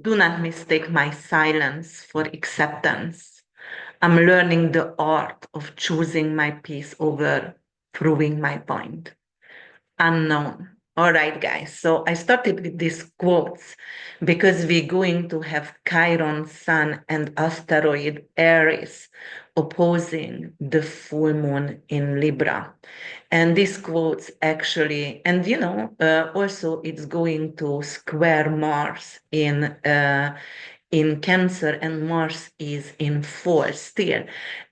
Do not mistake my silence for acceptance. I'm learning the art of choosing my peace over proving my point. Unknown. All right, guys. So I started with these quotes because we're going to have Chiron, Sun, and asteroid Eris opposing the full moon in Libra. And these quotes actually, and also it's going to square Mars in Cancer, and Mars is in fall still.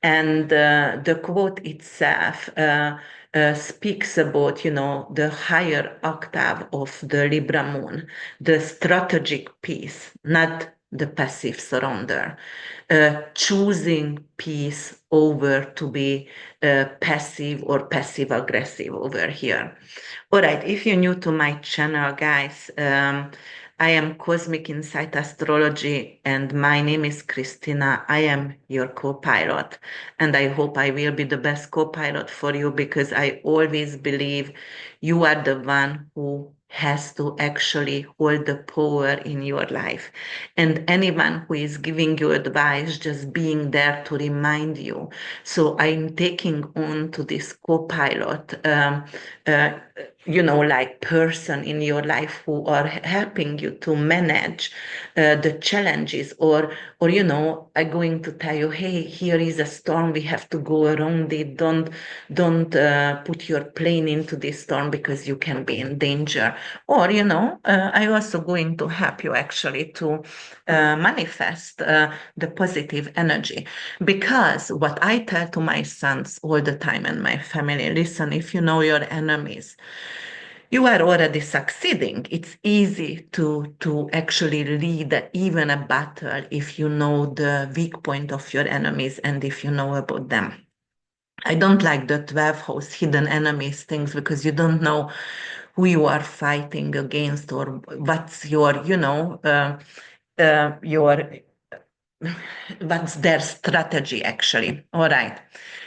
And the quote itself speaks about, the higher octave of the Libra moon, the strategic piece, not the passive surrender. Choosing peace over to be passive or passive aggressive over here. All right, if you're new to my channel, guys, I am Cosmic Insight Astrology, and my name is Krisztina. I am your co-pilot, and I hope I will be the best co-pilot for you because I always believe you are the one who has to actually hold the power in your life. And anyone who is giving you advice, just being there to remind you. So I'm taking on to this co-pilot. Uh, like person in your life who are helping you to manage the challenges, or I'm going to tell you, hey, here is a storm, we have to go around it. Don't put your plane into this storm because you can be in danger. Or I also going to help you actually to manifest the positive energy, because what I tell to my sons all the time and my family, listen, if you know your enemies, you are already succeeding. It's easy to actually lead even a battle if you know the weak point of your enemies and if you know about them. I don't like the 12 house hidden enemies things because you don't know who you are fighting against or what's your what's their strategy actually. All right.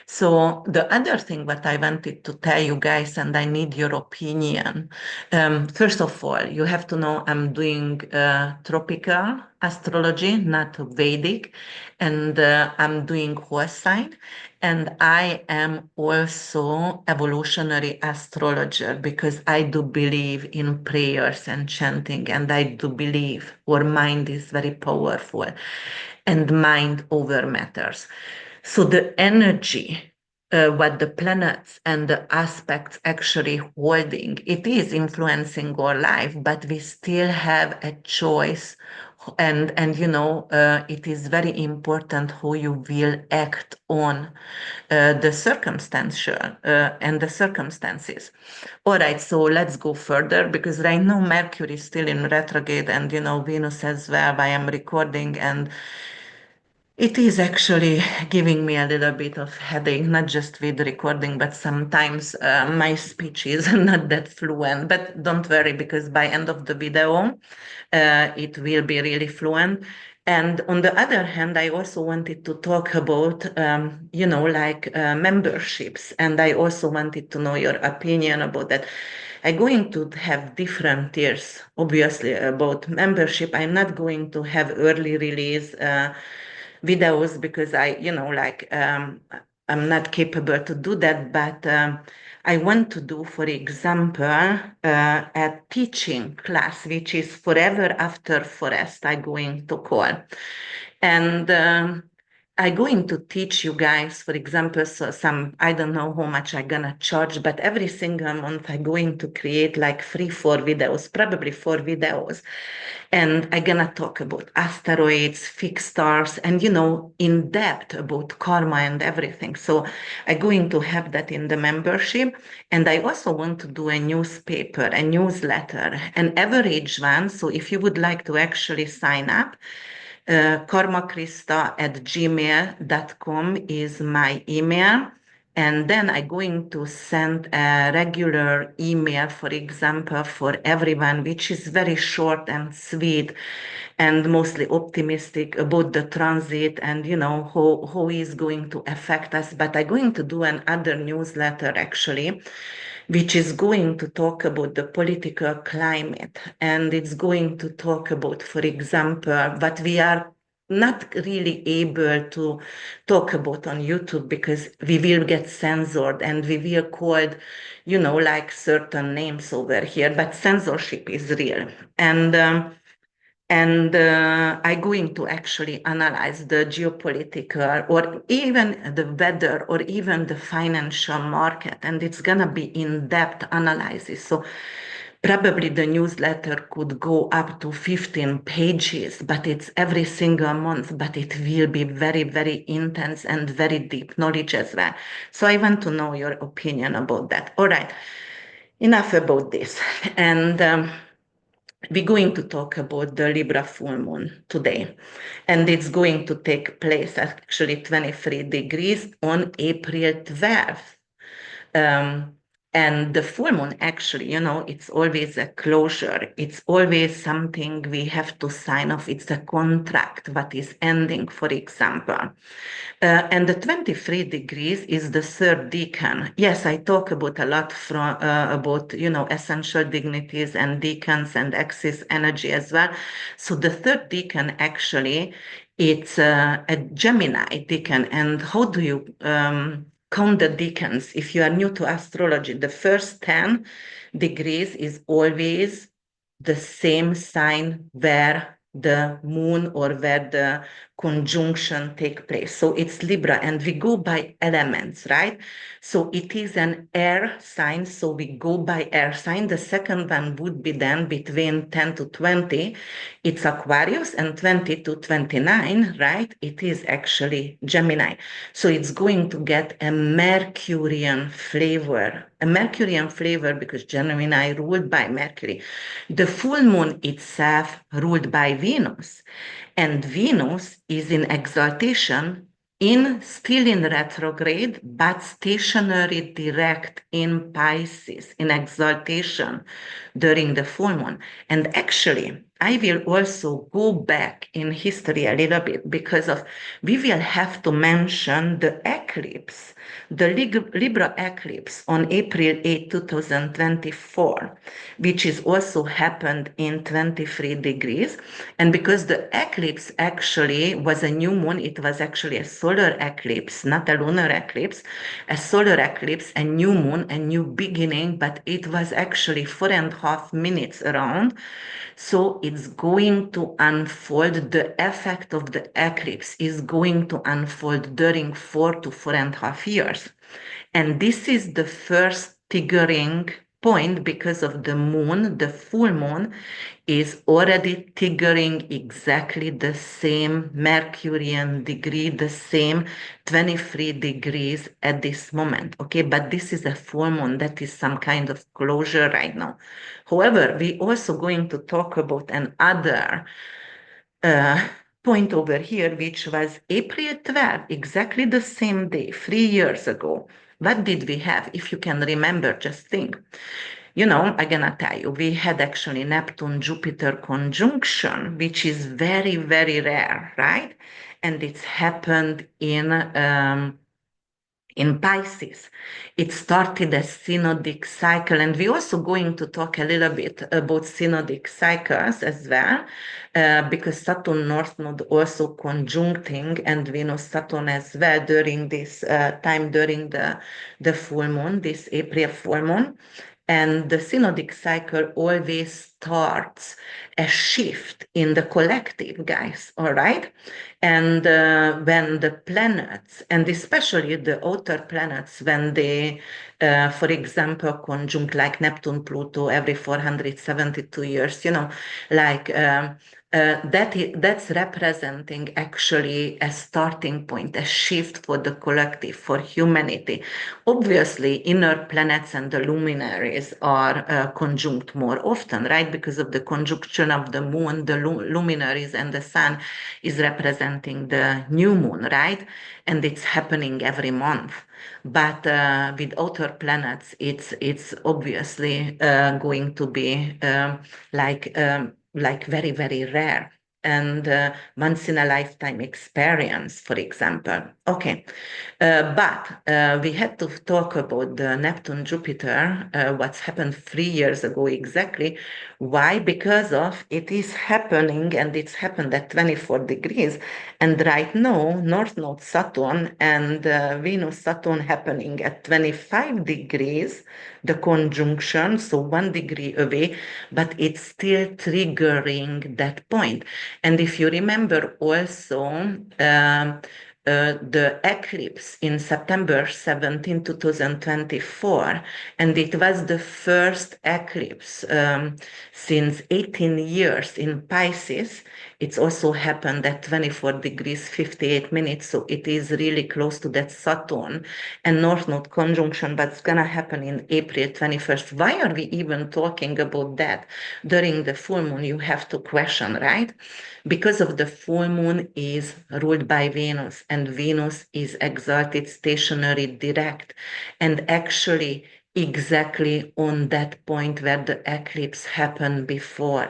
So the other thing what I wanted to tell you guys, and I need your opinion. First of all, you have to know I'm doing tropical astrology, not Vedic, and I'm doing horse sign, and I am also evolutionary astrologer because I do believe in prayers and chanting, and I do believe our mind is very powerful and mind over matters. So the energy, what the planets and the aspects actually holding, it is influencing our life, but we still have a choice. And it is very important how you will act on the circumstantial and the circumstances. All right, so let's go further because right now Mercury is still in retrograde, and Venus as well. I am recording, and it is actually giving me a little bit of headache, not just with recording, but sometimes my speech is not that fluent. But don't worry, because by end of the video, it will be really fluent. And on the other hand, I also wanted to talk about, memberships. And I also wanted to know your opinion about that. I'm going to have different tiers, obviously, about membership. I'm not going to have early release videos because I'm not capable to do that, but I want to do, for example, a teaching class, which is Forever After Forest, I'm going to call. And I'm going to teach you guys, for example, so I don't know how much I'm gonna charge, but every single month I'm going to create like 3-4 videos, probably 4 videos. And I'm gonna talk about asteroids, fixed stars, and in depth about karma and everything. So I'm going to have that in the membership. And I also want to do a newspaper, a newsletter, an average one. So if you would like to actually sign up, karmakrista@gmail.com is my email. And then I'm going to send a regular email, for example, for everyone, which is very short and sweet and mostly optimistic about the transit and, how is going to affect us. But I'm going to do another newsletter actually which is going to talk about the political climate. And it's going to talk about, for example, what we are not really able to talk about on YouTube because we will get censored and we will called, like certain names over here, but censorship is real. And I'm going to actually analyze the geopolitical or even the weather or even the financial market. And it's going to be in-depth analysis. So probably the newsletter could go up to 15 pages, but it's every single month, but it will be very, very intense and very deep knowledge as well. So I want to know your opinion about that. All right, enough about this. And we're going to talk about the Libra full moon today. And it's going to take place actually 23 degrees on April 12th. Um, and the full moon, actually, it's always a closure. It's always something we have to sign off. It's a contract, what is ending, for example. And the 23 degrees is the third decan. Yes, I talk about a lot about, essential dignities and decans and axis energy as well. So the third decan actually, it's a Gemini decan. And how do you count the decans? If you are new to astrology, the first 10 degrees is always the same sign where the moon or where the conjunction take place. So it's Libra and we go by elements, right? So it is an air sign. So we go by air sign. The second one would be then between 10 to 20. It's Aquarius, and 20 to 29, right? It is actually Gemini. So it's going to get a Mercurian flavor. A Mercurian flavor because Gemini ruled by Mercury. The full moon itself ruled by Venus, and Venus is in exaltation, still in retrograde, but stationary direct in Pisces, in exaltation during the full moon. And actually, I will also go back in history a little bit because we will have to mention the eclipse, the Libra eclipse on April 8, 2024, which is also happened in 23 degrees. And because the eclipse actually was a new moon, it was actually a solar eclipse, not a lunar eclipse, a solar eclipse, a new moon, a new beginning, but it was actually 4.5 minutes around. So it's going to unfold, the effect of the eclipse is going to unfold during 4 to 4.5 years. And this is the first triggering point because of the moon, the full moon is already triggering exactly the same Mercurian degree, the same 23 degrees at this moment. Okay, but this is a full moon, that is some kind of closure right now. However, we also going to talk about another uh, point over here, which was April 12th, exactly the same day, 3 years ago. What did we have? If you can remember, just think. I'm gonna tell you, we had actually Neptune-Jupiter conjunction, which is very, very rare, right? And it's happened in Pisces. It started a synodic cycle, and we're also going to talk a little bit about synodic cycles as well, because Saturn North Node also conjuncting and Venus Saturn as well during this time, during the full moon, this April full moon. And the synodic cycle always starts a shift in the collective, guys, all right? And when the planets, and especially the outer planets, when they, for example, conjunct like Neptune, Pluto every 472 years, like that's representing actually a starting point, a shift for the collective, for humanity. Obviously, inner planets and the luminaries are conjunct more often, right? Because of the conjunction of the moon, the luminaries and the sun is representing the new moon, right? And it's happening every month. But with outer planets, it's obviously going to be like very, very rare. and once in a lifetime experience, for example. Okay, but we had to talk about the Neptune Jupiter, what's happened 3 years ago exactly. Why? Because of it is happening, and it's happened at 24 degrees. And right now, North Node Saturn and Venus Saturn happening at 25 degrees, the conjunction, so 1 degree away, but it's still triggering that point. And if you remember also, the eclipse in September 17, 2024, and it was the first eclipse since 18 years in Pisces. It's also happened at 24 degrees 58 minutes, so it is really close to that Saturn and North Node conjunction, but it's gonna happen in April 21st. Why are we even talking about that during the full moon? You have to question, right? Because of the full moon is ruled by Venus, and Venus is exalted, stationary, direct, and actually exactly on that point where the eclipse happened before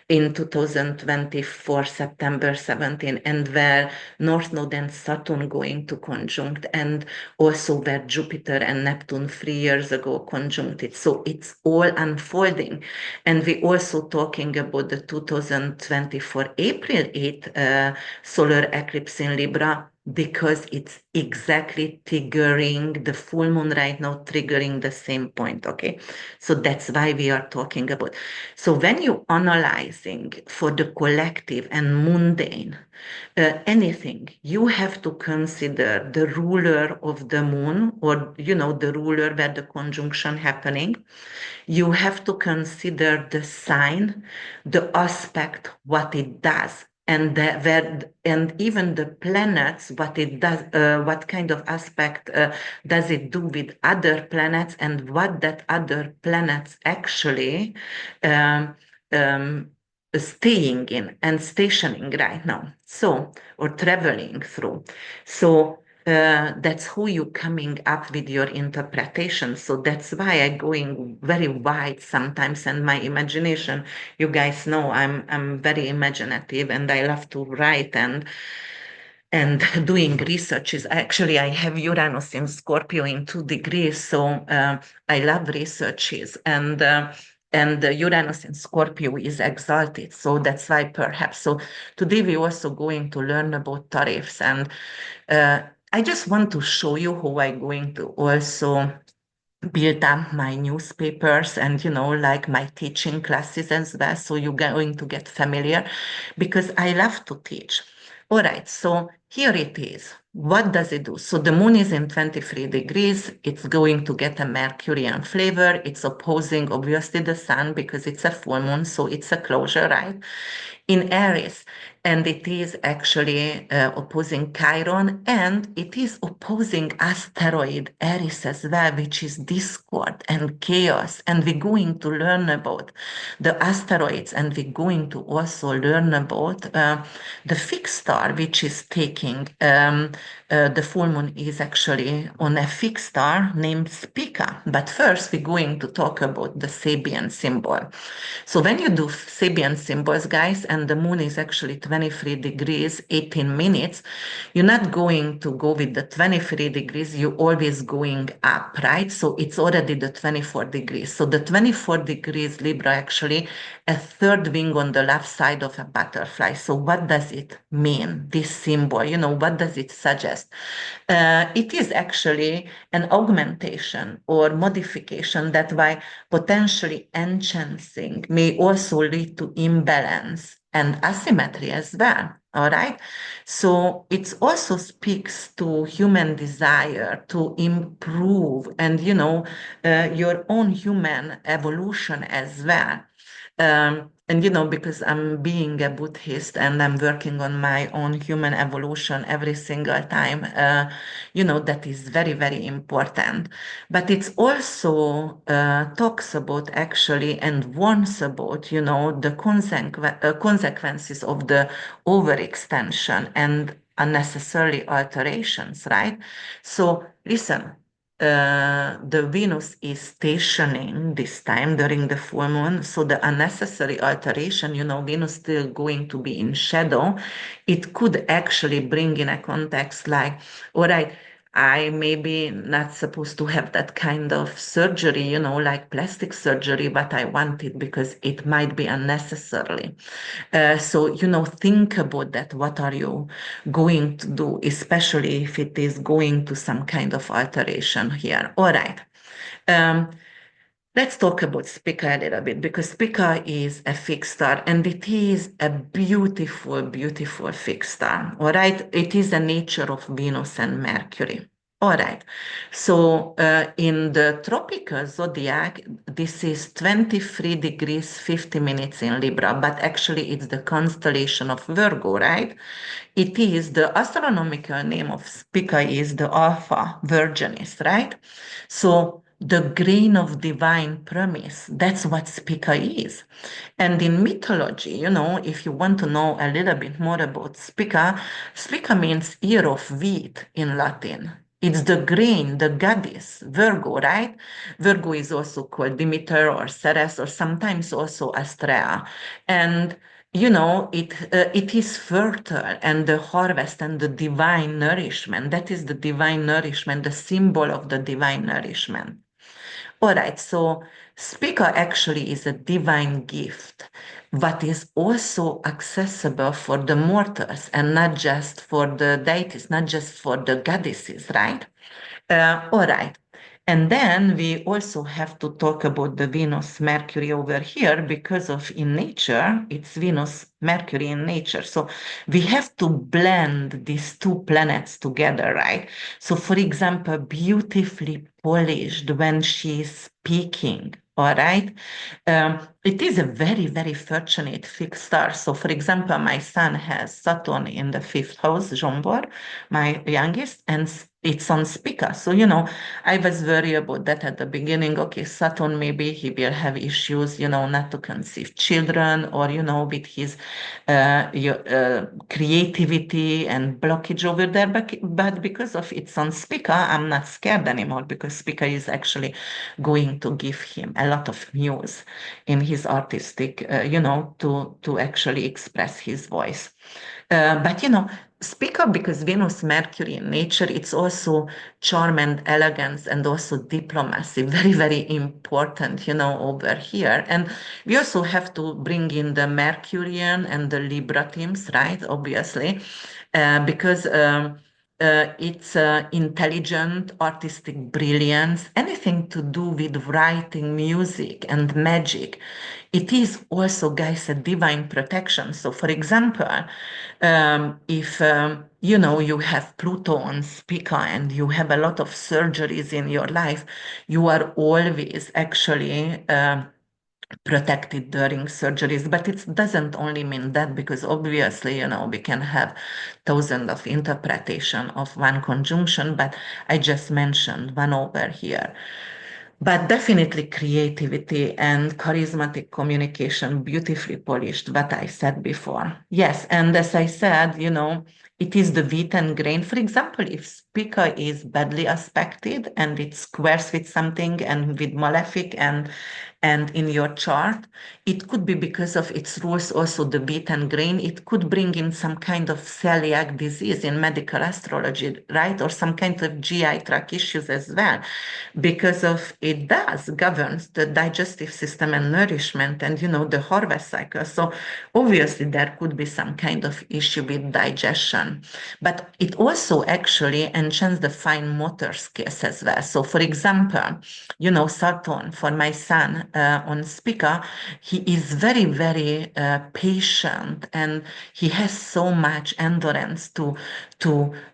in 2024 September 17, and where North Node and Saturn going to conjunct, and also where Jupiter and Neptune 3 years ago conjuncted. So it's all unfolding. And we also talking about the 2024 April 8th solar eclipse in Libra, because it's exactly triggering the full moon right now, triggering the same point. Okay, so that's why we are talking about. So when you analyzing for the collective and mundane anything, you have to consider the ruler of the moon, or the ruler where the conjunction happening. You have to consider the sign, the aspect, what it does, and and even the planets, what it does, what kind of aspect does it do with other planets, and what that other planets actually um, um, staying in and stationing right now. So, or traveling through. So that's who you coming up with your interpretation. So that's why I going very wide sometimes, and my imagination. You guys know I'm very imaginative, and I love to write and doing research. Is actually, I have Uranus in Scorpio in 2 degrees, so I love researches, and Uranus in Scorpio is exalted, so that's why perhaps. So today we're also going to learn about tariffs, and uh, I just want to show you how I'm going to also build up my newspapers and like my teaching classes as well, so you're going to get familiar, because I love to teach. All right, so here it is. What does it do? So the moon is in 23 degrees. It's going to get a Mercurian flavor. It's opposing obviously the sun because it's a full moon, so it's a closure, right? In Aries, and it is actually opposing Chiron, and it is opposing asteroid Eris as well, which is discord and chaos. And we're going to learn about the asteroids, and we're going to also learn about the fixed star, which is taking the full moon is actually on a fixed star named Spica. But first, we're going to talk about the Sabian symbol. So when you do Sabian symbols, guys, and the moon is actually 23 degrees, 18 minutes, you're not going to go with the 23 degrees, you're always going up, right? So it's already the 24 degrees. So the 24 degrees Libra actually a third wing on the left side of a butterfly. So what does it mean, this symbol? What does it suggest? It is actually an augmentation or modification that by potentially enhancing may also lead to imbalance and asymmetry as well. All right. So it also speaks to human desire to improve and, your own human evolution as well. And because I'm being a Buddhist and I'm working on my own human evolution every single time, that is very, very important. But it's also talks about actually and warns about, the consequences of the overextension and unnecessary alterations, right? So listen. the Venus is stationing this time during the full moon. So the unnecessary alteration, Venus still going to be in shadow. It could actually bring in a context like, all right, I maybe not supposed to have that kind of surgery, like plastic surgery, but I want it because it might be unnecessarily. So, think about that. What are you going to do, especially if it is going to some kind of alteration here? All right. Um, let's talk about Spica a little bit because Spica is a fixed star and it is a beautiful, beautiful fixed star. All right. It is a nature of Venus and Mercury. All right. So in the tropical zodiac, this is 23 degrees 50 minutes in Libra, but actually it's the constellation of Virgo, right? It is the astronomical name of Spica is the Alpha Virginis, right? So the grain of divine promise, that's what Spica is. And in mythology, if you want to know a little bit more about Spica, Spica means ear of wheat in Latin. It's the grain, the goddess, Virgo, right? Virgo is also called Demeter or Ceres or sometimes also Astrea. And it is fertile and the harvest and the divine nourishment. That is the divine nourishment, the symbol of the divine nourishment. All right, so Spica actually is a divine gift, but is also accessible for the mortals and not just for the deities, not just for the goddesses, right? All right. And then we also have to talk about the Venus Mercury over here because of in nature, it's Venus Mercury in nature. So we have to blend these two planets together, right? So, for example, beautifully polished when she's speaking. All right. It is a very, very fortunate fixed star. So, for example, my son has Saturn in the fifth house, Zsombor, my youngest, and it's on Spica. So, I was worried about that at the beginning. Okay, Saturn, maybe he will have issues, not to conceive children or, with his creativity and blockage over there. But because of it's on Spica, I'm not scared anymore because Spica is actually going to give him a lot of muse in his artistic, to actually express his voice. But speak up because Venus, Mercury in nature, it's also charm and elegance and also diplomacy, very, very important, over here. And we also have to bring in the Mercurian and the Libra themes, right? Obviously, because it's intelligent, artistic brilliance, anything to do with writing, music, and magic. It is also, guys, a divine protection. So, for example, if you have Pluto on Spica and you have a lot of surgeries in your life, you are always actually protected during surgeries. But it doesn't only mean that because obviously, we can have thousands of interpretation of one conjunction, but I just mentioned one over here. But definitely creativity and charismatic communication, beautifully polished, what I said before. Yes, and as I said, it is the wheat and grain. For example, if Spica is badly aspected and it squares with something and with malefic and in your chart, it could be because of its rules, also the wheat and grain. It could bring in some kind of celiac disease in medical astrology, right? Or some kind of GI tract issues as well, because of it does governs the digestive system and nourishment and, the harvest cycle. So obviously there could be some kind of issue with digestion, but it also actually enhances the fine motor skills as well. So for example, Saturn for my son on Spica, he is very, very patient and he has so much endurance to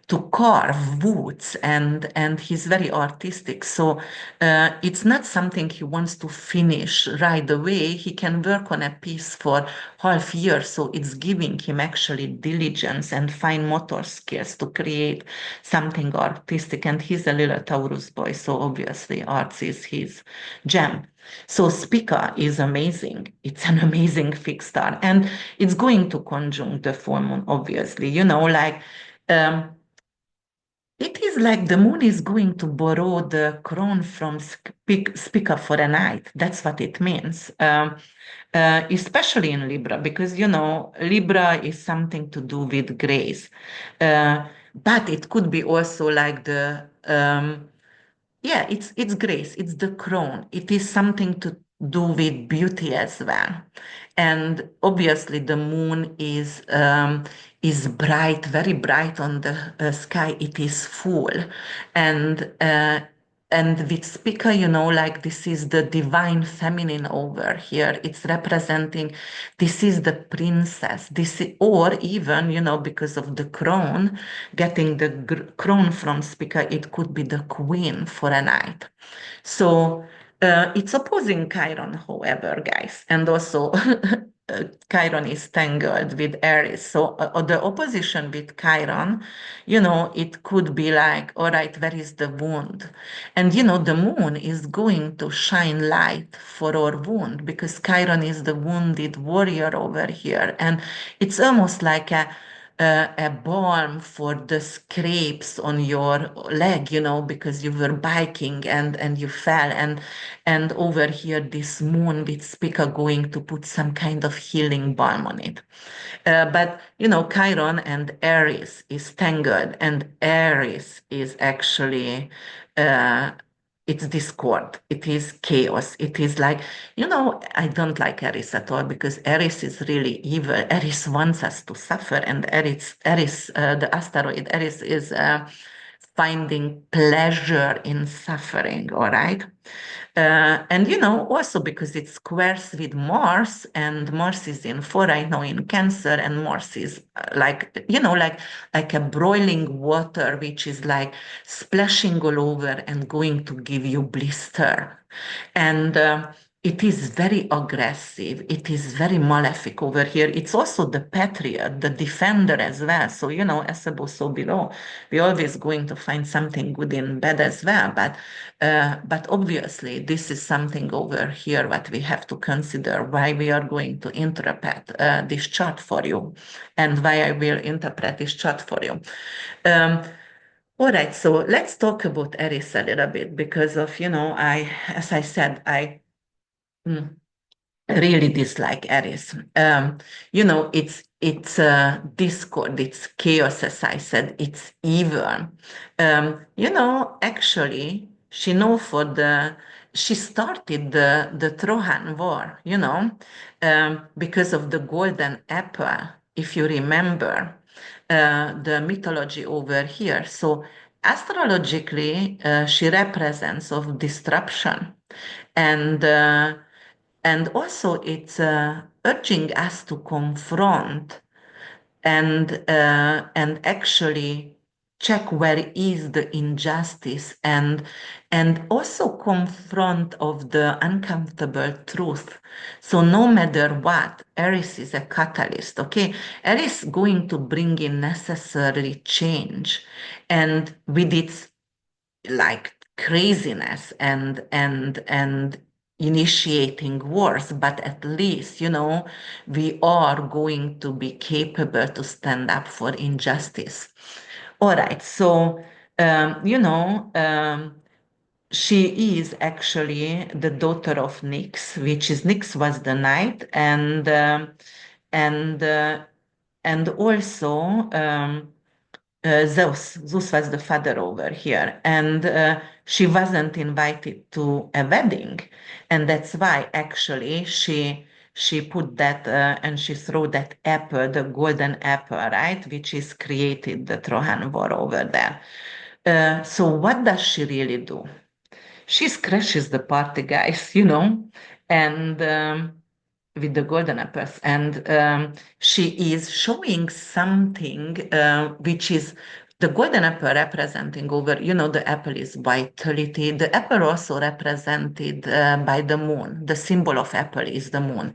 to carve woods and he's very artistic. So it's not something he wants to finish right away. He can work on a piece for half year. So it's giving him actually diligence and fine motor skills to create something artistic. And he's a little Taurus boy, so obviously arts is his gem. So Spica is amazing. It's an amazing fixed star. And it's going to conjunct the full moon, obviously. Like um, It is like the moon is going to borrow the crown from Spica for a night. That's what it means. Especially in Libra, because Libra is something to do with grace. But it could be also like yeah, it's grace, it's the crown. It is something to do with beauty as well. And obviously the moon is bright, very bright on the sky. It is full. And and with Spica, like this is the divine feminine over here. It's representing this is the princess. Or even, because of the crown, getting the crown from Spica, it could be the queen for a night. So it's opposing Chiron, however, guys. And also, Chiron is tangled with Eris. So the opposition with Chiron, it could be like, all right, where is the wound? And, the moon is going to shine light for our wound because Chiron is the wounded warrior over here. And it's almost like a balm for the scrapes on your leg, because you were biking and you fell. And over here, this moon with Spica going to put some kind of healing balm on it. But Chiron and Aries is tangled, and Aries is actually uh, it's discord. It is chaos. It is like, I don't like Aries at all because Aries is really evil. Aries wants us to suffer, and Aries, the asteroid Aries is finding pleasure in suffering. All right. And also because it squares with Mars, and Mars is in four, I know, in Cancer, and Mars is like a boiling water, which is like splashing all over and going to give you blister. And it is very aggressive. It is very malefic over here. It's also the patriot, the defender as well. So, as above, so below. We're always going to find something good in bad as well. But obviously, this is something over here what we have to consider why we are going to interpret this chart for you and why I will interpret this chart for you. Um, all right, so let's talk about Eris a little bit because of, as I said, I mm, really dislike Aries. It's discord, it's chaos, as I said, it's evil. Actually, she started the Trojan War, because of the golden apple, if you remember the mythology over here. So astrologically, she represents of disruption and also it's urging us to confront and actually check where is the injustice and also confront of the uncomfortable truth. So no matter what, Eris is a catalyst. Okay, Eris is going to bring in necessary change, and with its like craziness and initiating wars, but at least we are going to be capable to stand up for injustice. All right, so she is actually the daughter of Nyx, which is Nyx was the knight, and and also Zeus was the father over here, and she wasn't invited to a wedding, and that's why actually she put that and she threw that apple, the golden apple, right, which is created the Trojan War over there. So what does she really do? She crashes the party, guys, and with the golden apples, and she is showing something which is the golden apple representing over, the apple is vitality. The apple also represented by the moon. The symbol of apple is the moon,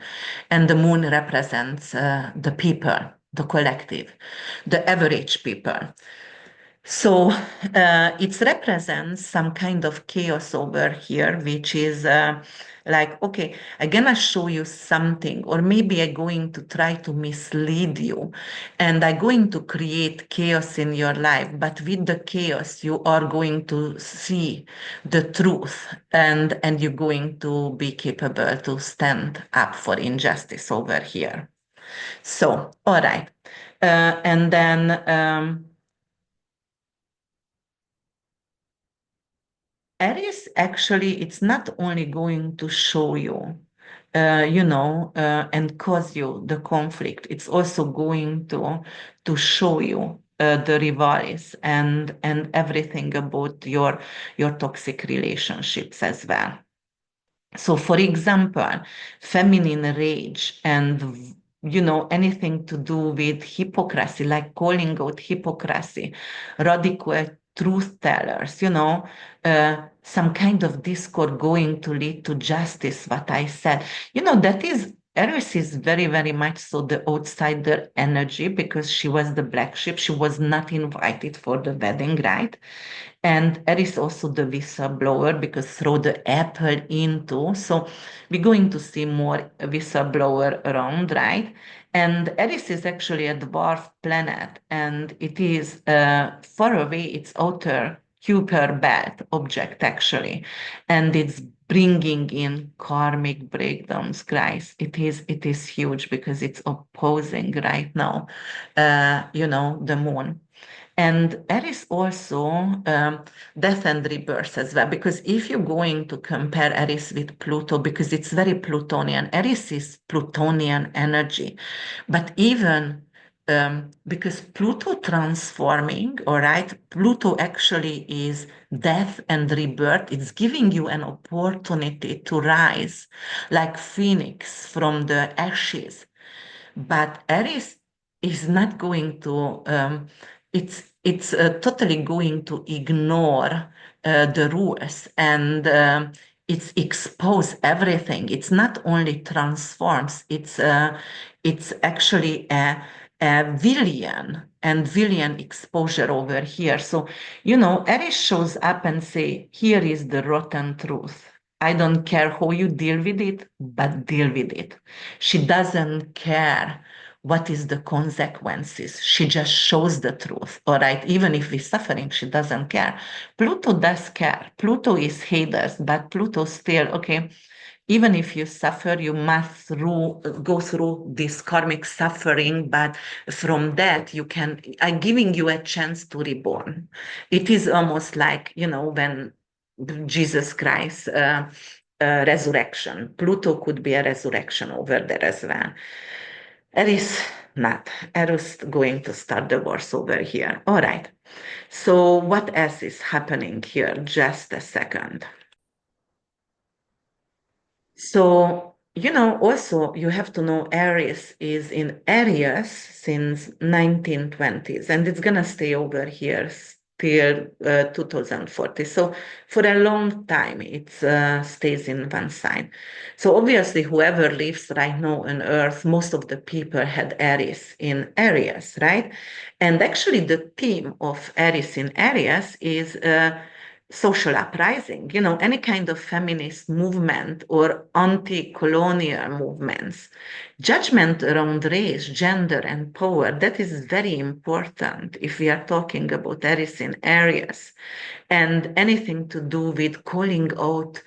and the moon represents the people, the collective, the average people. So it represents some kind of chaos over here, which is like, okay, I'm gonna show you something, or maybe I'm going to try to mislead you, and I'm going to create chaos in your life. But with the chaos, you are going to see the truth, and you're going to be capable to stand up for injustice over here. So, all right. And then Aries actually, it's not only going to show you, and cause you the conflict. It's also going to show you the rivals and everything about your toxic relationships as well. So, for example, feminine rage and anything to do with hypocrisy, like calling out hypocrisy, radical truth tellers, some kind of discord going to lead to justice, what I said. That is Eris is very, very much so the outsider energy because she was the black sheep. She was not invited for the wedding, right? And Eris also the whistleblower because throw the apple into. So we're going to see more whistleblower around, right? And Eris is actually a dwarf planet, and it is far away, its outer Kuiper belt object actually, and it's bringing in karmic breakdowns, guys. It is huge because it's opposing right now, the moon. And that is also death and rebirth as well. Because if you're going to compare Eris with Pluto, because it's very Plutonian, Eris is Plutonian energy. But even because Pluto transforming, all right, Pluto actually is death and rebirth. It's giving you an opportunity to rise like phoenix from the ashes, but Aries is not going to it's totally going to ignore the rules, and it's expose everything. It's not only transforms, it's actually a villain and villain exposure over here. So Aries shows up and say, here is the rotten truth. I don't care how you deal with it, but deal with it. She doesn't care what is the consequences. She just shows the truth. All right. Even if we're suffering, she doesn't care. Pluto does care. Pluto is Hades, but Pluto still, okay, even if you suffer, you must go through this karmic suffering, but from that you can, I'm giving you a chance to reborn. It is almost like, when Jesus Christ resurrection. Pluto could be a resurrection over there as well. Eris not. Eris going to start the wars over here. All right. So what else is happening here? Just a second. So, also you have to know Aries is in Aries since 1920s, and it's gonna stay over here till 2040. So for a long time, it stays in one sign. So obviously, whoever lives right now on Earth, most of the people had Aries in Aries, right? And actually, the theme of Aries in Aries is social uprising, any kind of feminist movement or anti-colonial movements. Judgment around race, gender, and power, that is very important if we are talking about Aries in Aries, and anything to do with calling out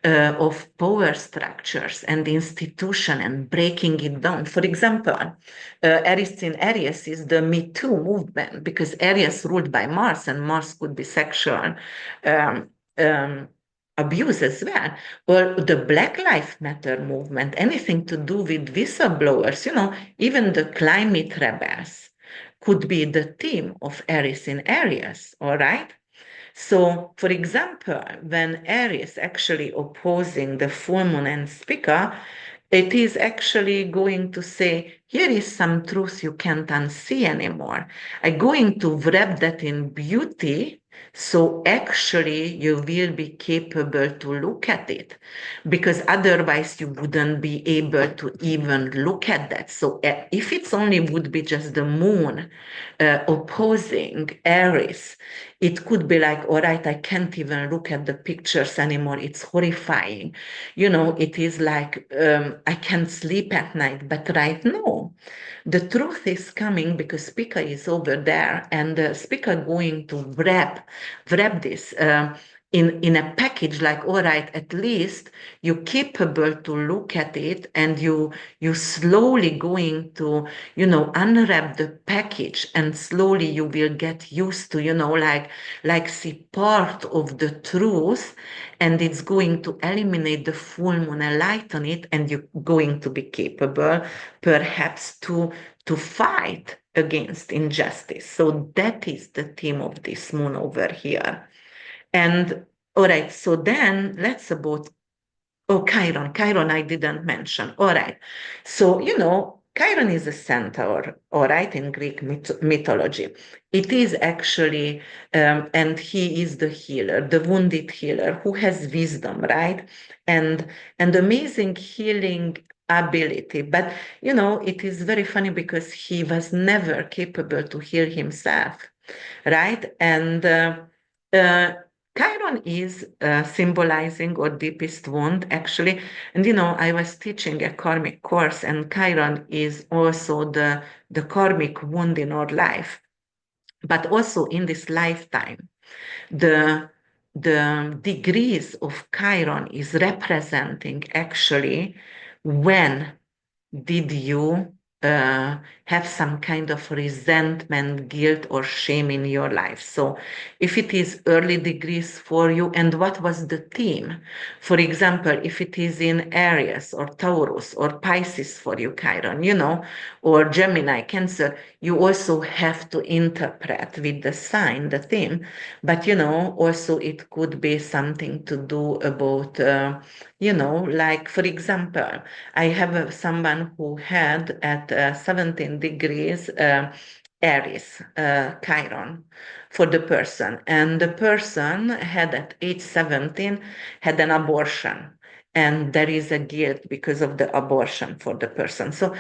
of power structures and institution and breaking it down. For example, Aries in Aries is the Me Too movement because Aries ruled by Mars, and Mars could be sexual um, um, abuse as well. Or the Black Lives Matter movement, anything to do with whistleblowers, even the climate rebels could be the theme of Aries in Aries, all right? So, for example, when Aries actually opposing the full moon and Spica, it is actually going to say, here is some truth you can't unsee anymore. I'm going to wrap that in beauty So actually, you will be capable to look at it, because otherwise you wouldn't be able to even look at that. So if it's only would be just the moon opposing Eris, it could be like, all right, I can't even look at the pictures anymore. It's horrifying. It is like, I can't sleep at night. But right now, the truth is coming because Spica is over there, and Spica going to wrap this in a package, like, all right, at least you're capable to look at it, and you slowly going to unwrap the package, and slowly you will get used to like see part of the truth, and it's going to eliminate the full moon and lighten it, and you're going to be capable perhaps to fight against injustice. So that is the theme of this moon over here. And all right, so then let's about, oh, Chiron. Chiron I didn't mention. All right. So, Chiron is a centaur, all right, in Greek mythology. It is actually, and he is the healer, the wounded healer who has wisdom, right? And amazing healing ability. But, it is very funny because he was never capable to heal himself, right? And uh, Chiron is symbolizing or deepest wound, actually. And I was teaching a karmic course, and Chiron is also the karmic wound in our life, but also in this lifetime. The the degrees of Chiron is representing actually when did you uh, have some kind of resentment, guilt, or shame in your life? So, if it is early degrees for you, and what was the theme? For example, if it is in Aries or Taurus or Pisces for you, Chiron, or Gemini, Cancer, you also have to interpret with the sign, the theme. But, also it could be something to do about, like, for example, I have someone who had at 17 degrees Aries, Chiron, for the person. And the person had at age 17 had an abortion. And there is a guilt because of the abortion for the person. So,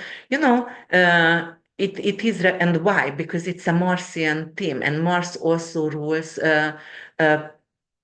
it is, and why? Because it's a Martian theme, and Mars also rules uh,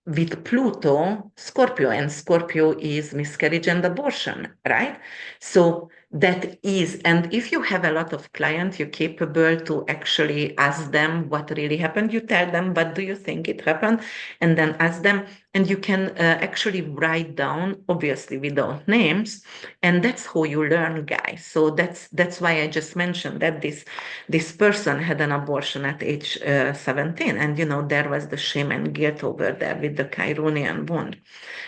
with Pluto, Scorpio, and Scorpio is miscarriage and abortion, right? So that is, and if you have a lot of clients, you're capable to actually ask them what really happened. You tell them, what do you think it happened? And then ask them, and you can actually write down, obviously without names, and that's how you learn, guys. So that's why I just mentioned that this person had an abortion at age 17, and there was the shame and guilt over there with the Chironian wound.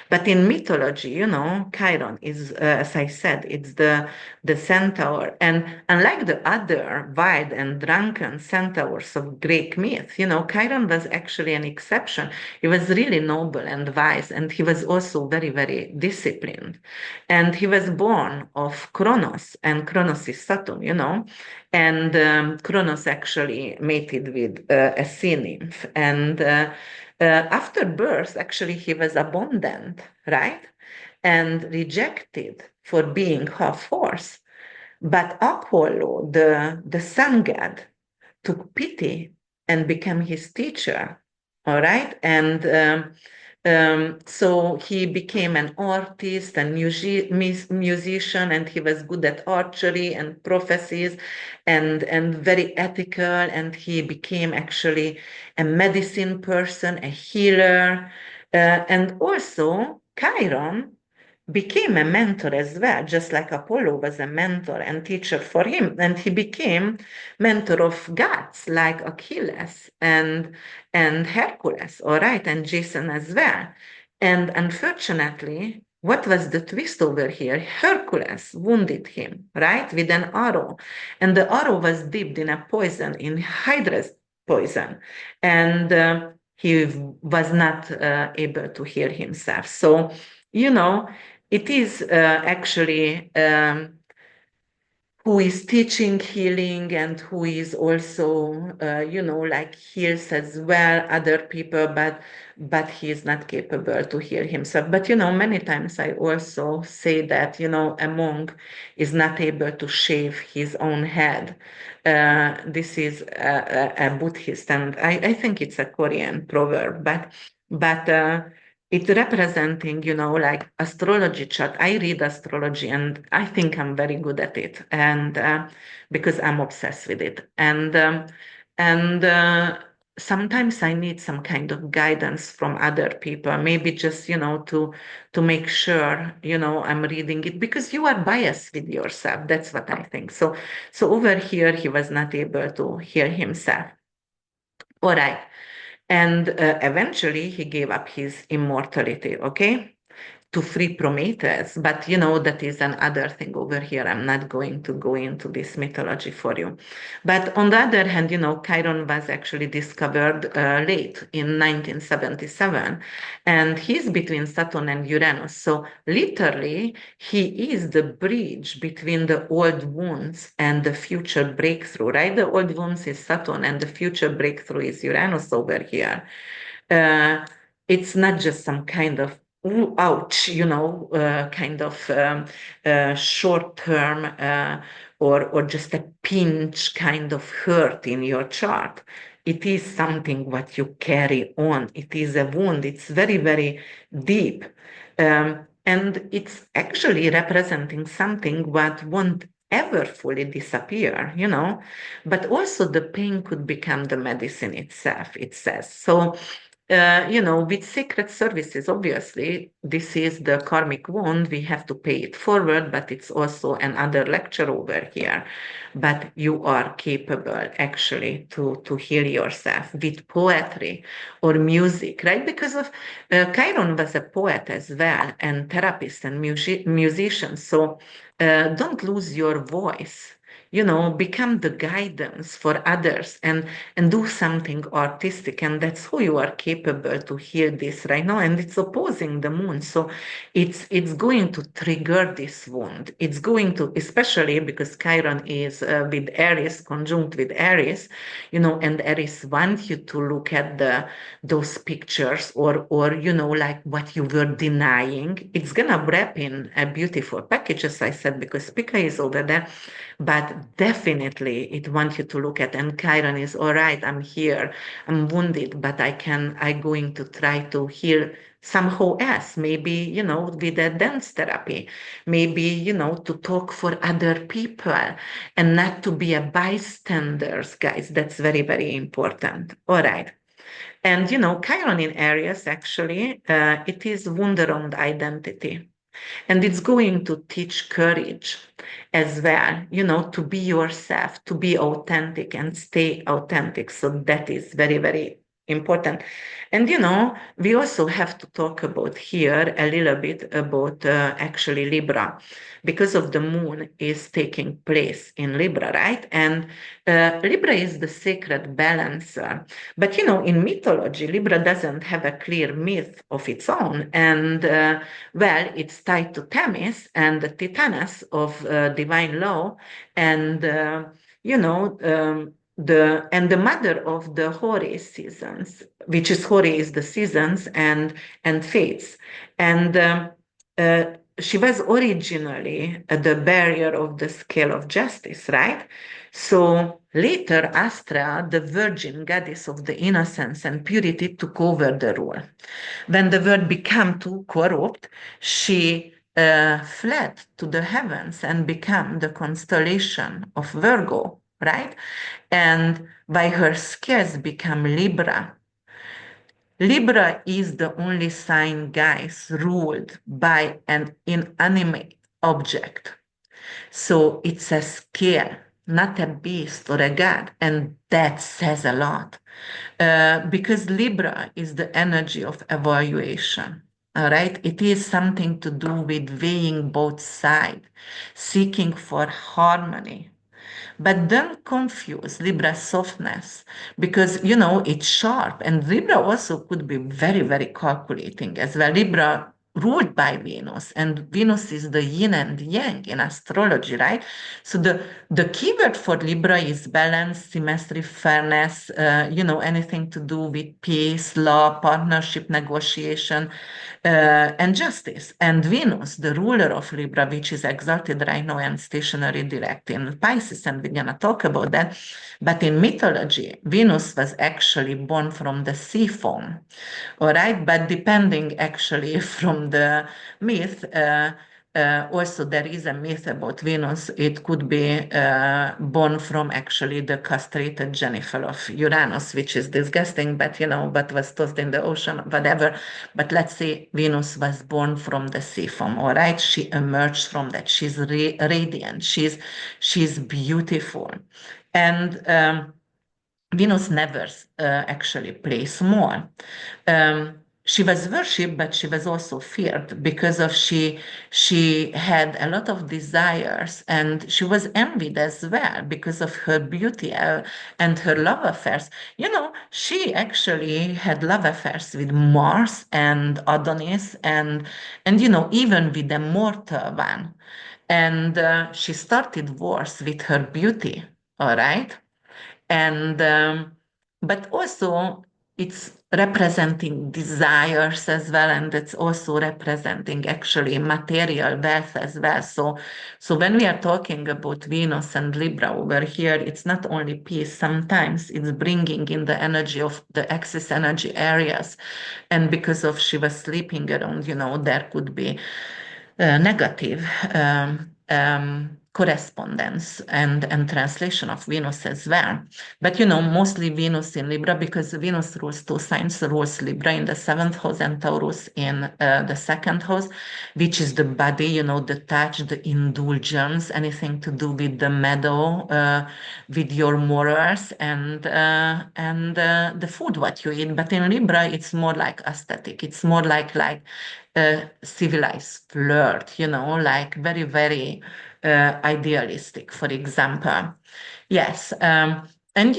But in mythology, Chiron is, as I said, it's the centaur. And unlike the other wild and drunken centaurs of Greek myth, Chiron was actually an exception. He was really noble and wise, and he was also very, very disciplined. And he was born of Kronos, and Kronos is Saturn, and Kronos actually mated with a sea nymph. And after birth, actually, he was abandoned, right? And rejected for being half horse. But Apollo, the sun god, took pity and became his teacher. All right. And so he became an artist and musician, and he was good at archery and prophecies, and very ethical. And he became actually a medicine person, a healer. And also, Chiron became a mentor as well, just like Apollo was a mentor and teacher for him. And he became mentor of gods like Achilles and Hercules, all right, and Jason as well. And unfortunately, what was the twist over here? Hercules wounded him, right, with an arrow. And the arrow was dipped in a poison, in Hydra's poison. And he was not able to heal himself. So, you know, it is actually who is teaching healing and who is also, like heals as well other people, but he is not capable to heal himself. But, many times I also say that, a monk is not able to shave his own head. This is a Buddhist, and I think it's a Korean proverb, but it's representing, like astrology chart. I read astrology and I think I'm very good at it, and because I'm obsessed with it. And sometimes I need some kind of guidance from other people, maybe just, to make sure, I'm reading it because you are biased with yourself. That's what I think. So over here, he was not able to hear himself. All right. And eventually he gave up his immortality, okay, to free Prometheus. But that is another thing over here. I'm not going to go into this mythology for you. But on the other hand, Chiron was actually discovered late in 1977, and he's between Saturn and Uranus. So literally, he is the bridge between the old wounds and the future breakthrough, right? The old wounds is Saturn, and the future breakthrough is Uranus over here. uh, it's not just some kind of ooh, ouch, kind of short term or just a pinch kind of hurt in your chart. It is something what you carry on. It is a wound. It's very, very deep. And it's actually representing something what won't ever fully disappear, but also the pain could become the medicine itself, it says. So with secret services, obviously, this is the karmic wound. We have to pay it forward, but it's also another lecture over here. But you are capable actually to heal yourself with poetry or music, right? Because of Chiron was a poet as well, and therapist and musician. So don't lose your voice. Become the guidance for others and do something artistic, and that's who you are capable to heal this right now. And it's opposing the moon, so it's going to trigger this wound. It's going to, especially because Chiron is with Eris, conjunct with Eris, and Eris wants you to look at those pictures or like what you were denying. It's gonna wrap in a beautiful package, as I said, because Spica is over there, but definitely it wants you to look at. And Chiron is all right. I'm here. I'm wounded, but I'm going to try to heal somehow else. Maybe with a dance therapy. Maybe to talk for other people and not to be a bystanders, guys. That's very, very important. All right. And Chiron in Aries actually, it is wound around identity. And it's going to teach courage as well, to be yourself, to be authentic and stay authentic. So that is very, very important. And, we also have to talk about here a little bit about actually Libra, because of the moon is taking place in Libra, right? And Libra is the sacred balancer. But, in mythology, Libra doesn't have a clear myth of its own. And well, it's tied to Themis and the Titaness of divine law, and you know the mother of the Hori seasons, which is Hori is the seasons and fates, and uh, she was originally the barrier of the scale of justice, right? So later, Astra, the virgin goddess of the innocence and purity, took over the role. When the world became too corrupt, she fled to the heavens and became the constellation of Virgo, right? And by her scales became Libra. Libra is the only sign, guys, ruled by an inanimate object. So it's a scale, not a beast or a god. And that says a lot. Because Libra is the energy of evaluation. All right. It is something to do with weighing both sides, seeking for harmony. But don't confuse Libra softness because, it's sharp. And Libra also could be very, very calculating as well. Libra ruled by Venus, and Venus is the yin and yang in astrology, right? So the keyword for Libra is balance, symmetry, fairness, anything to do with peace, law, partnership, negotiation, and justice. And Venus, the ruler of Libra, which is exalted right now and stationary direct in Pisces, and we're going to talk about that. But in mythology, Venus was actually born from the sea foam, all right? But depending actually from the myth, also there is a myth about Venus. It could be born from actually the castrated genital of Uranus, which is disgusting, but but was tossed in the ocean, whatever. But let's say Venus was born from the sea foam, all right? She emerged from that. She's radiant. She's beautiful, and Venus never actually plays small. She was worshipped, but she was also feared because of she had a lot of desires, and she was envied as well because of her beauty and her love affairs. She actually had love affairs with Mars and Adonis, and even with the mortal one. And she started wars with her beauty. All right, and but also it's representing desires as well, and it's also representing actually material wealth as well. So when we are talking about Venus and Libra over here, it's not only peace. Sometimes it's bringing in the energy of the axis energy areas, and because of she was sleeping around, there could be negative correspondence and translation of Venus as well. But mostly Venus in Libra, because Venus rules two signs, rules Libra in the seventh house and Taurus in the second house, which is the body, the touch, the indulgence, anything to do with the meadow, with your morals and the food what you eat. But in Libra, it's more like aesthetic. It's more like civilized flirt, like very, very idealistic, for example. Yes. And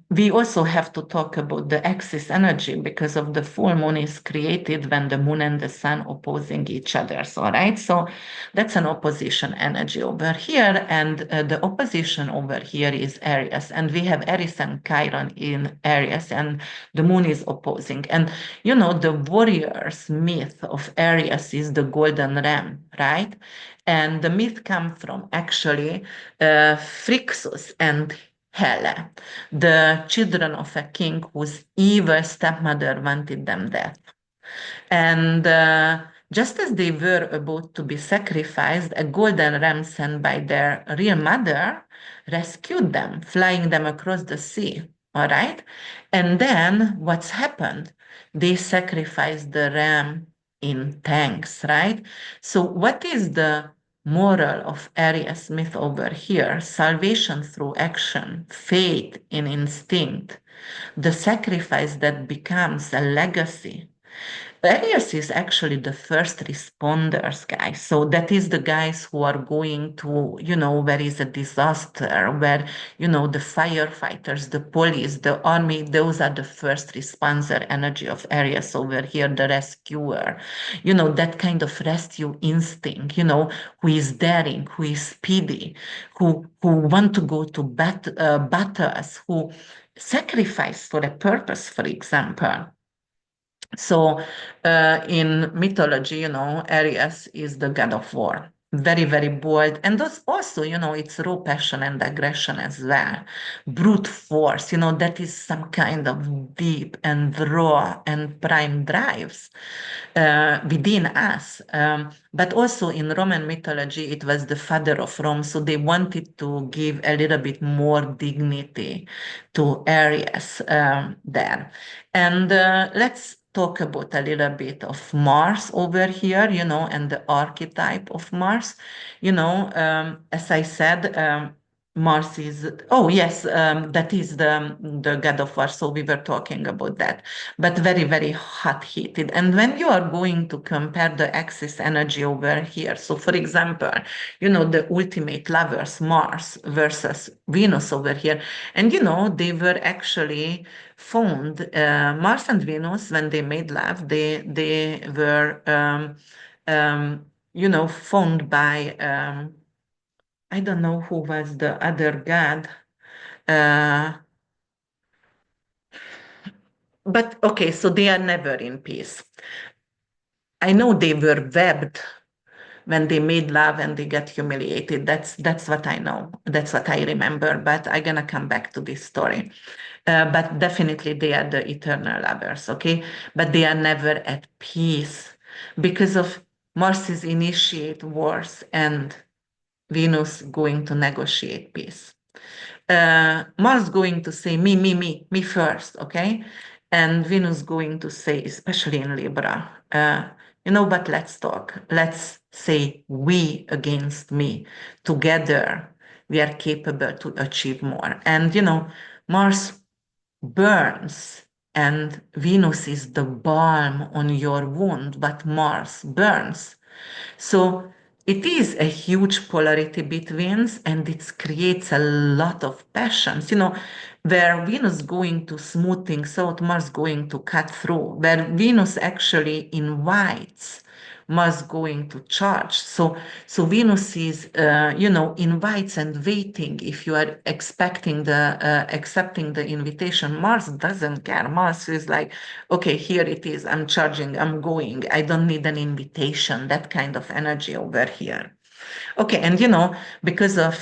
we also have to talk about the axis energy, because of the full moon is created when the moon and the sun opposing each other. All right. So that's an opposition energy over here. And the opposition over here is Aries. And we have Eris and Chiron in Aries, and the moon is opposing. And the warrior's myth of Aries is the golden ram, right? And the myth comes from actually Phrixus and Helle, the children of a king whose evil stepmother wanted them dead. And just as they were about to be sacrificed, a golden ram sent by their real mother rescued them, flying them across the sea. All right. And then what's happened? They sacrificed the ram in tanks, right? So, what is the moral of Aries myth over here? Salvation through action, faith in instinct, the sacrifice that becomes a legacy. Aries is actually the first responders, guys. So that is the guys who are going to, where is a disaster, where, the firefighters, the police, the army, those are the first responder energy of Aries over here, the rescuer, that kind of rescue instinct, who is daring, who is speedy, who want to go to battles, who sacrifice for a purpose, for example. So, in mythology, Aries is the god of war. Very, very bold. And those also, it's raw passion and aggression as well. Brute force, that is some kind of deep and raw and prime drives within us. But also in Roman mythology, it was the father of Rome. So they wanted to give a little bit more dignity to Aries there. And let's talk about a little bit of Mars over here, and the archetype of Mars. As I said, Mars is, oh yes, that is the god of war. So we were talking about that, but very, very hot heated. And when you are going to compare the axis energy over here, so for example, the ultimate lovers, Mars versus Venus over here, and they were actually found, Mars and Venus, when they made love, they were, found by, I don't know who was the other god. Uh, but okay, so they are never in peace. I know they were webbed when they made love and they got humiliated. That's what I know. That's what I remember. But I'm gonna come back to this story. But definitely they are the eternal lovers, okay? But they are never at peace because of Mars initiate wars and Venus going to negotiate peace. Mars going to say me first, okay? And Venus going to say, especially in Libra, but let's talk. Let's say we against me. Together, we are capable to achieve more. And, Mars burns and Venus is the balm on your wound, but Mars burns. So it is a huge polarity between, and it creates a lot of passions. Where Venus going to smooth things out, Mars going to cut through. Where Venus actually invites, Mars going to charge. So Venus is, invites and waiting. If you are accepting the invitation, Mars doesn't care. Mars is like, okay, here it is. I'm charging. I'm going. I don't need an invitation. That kind of energy over here. Okay, and because of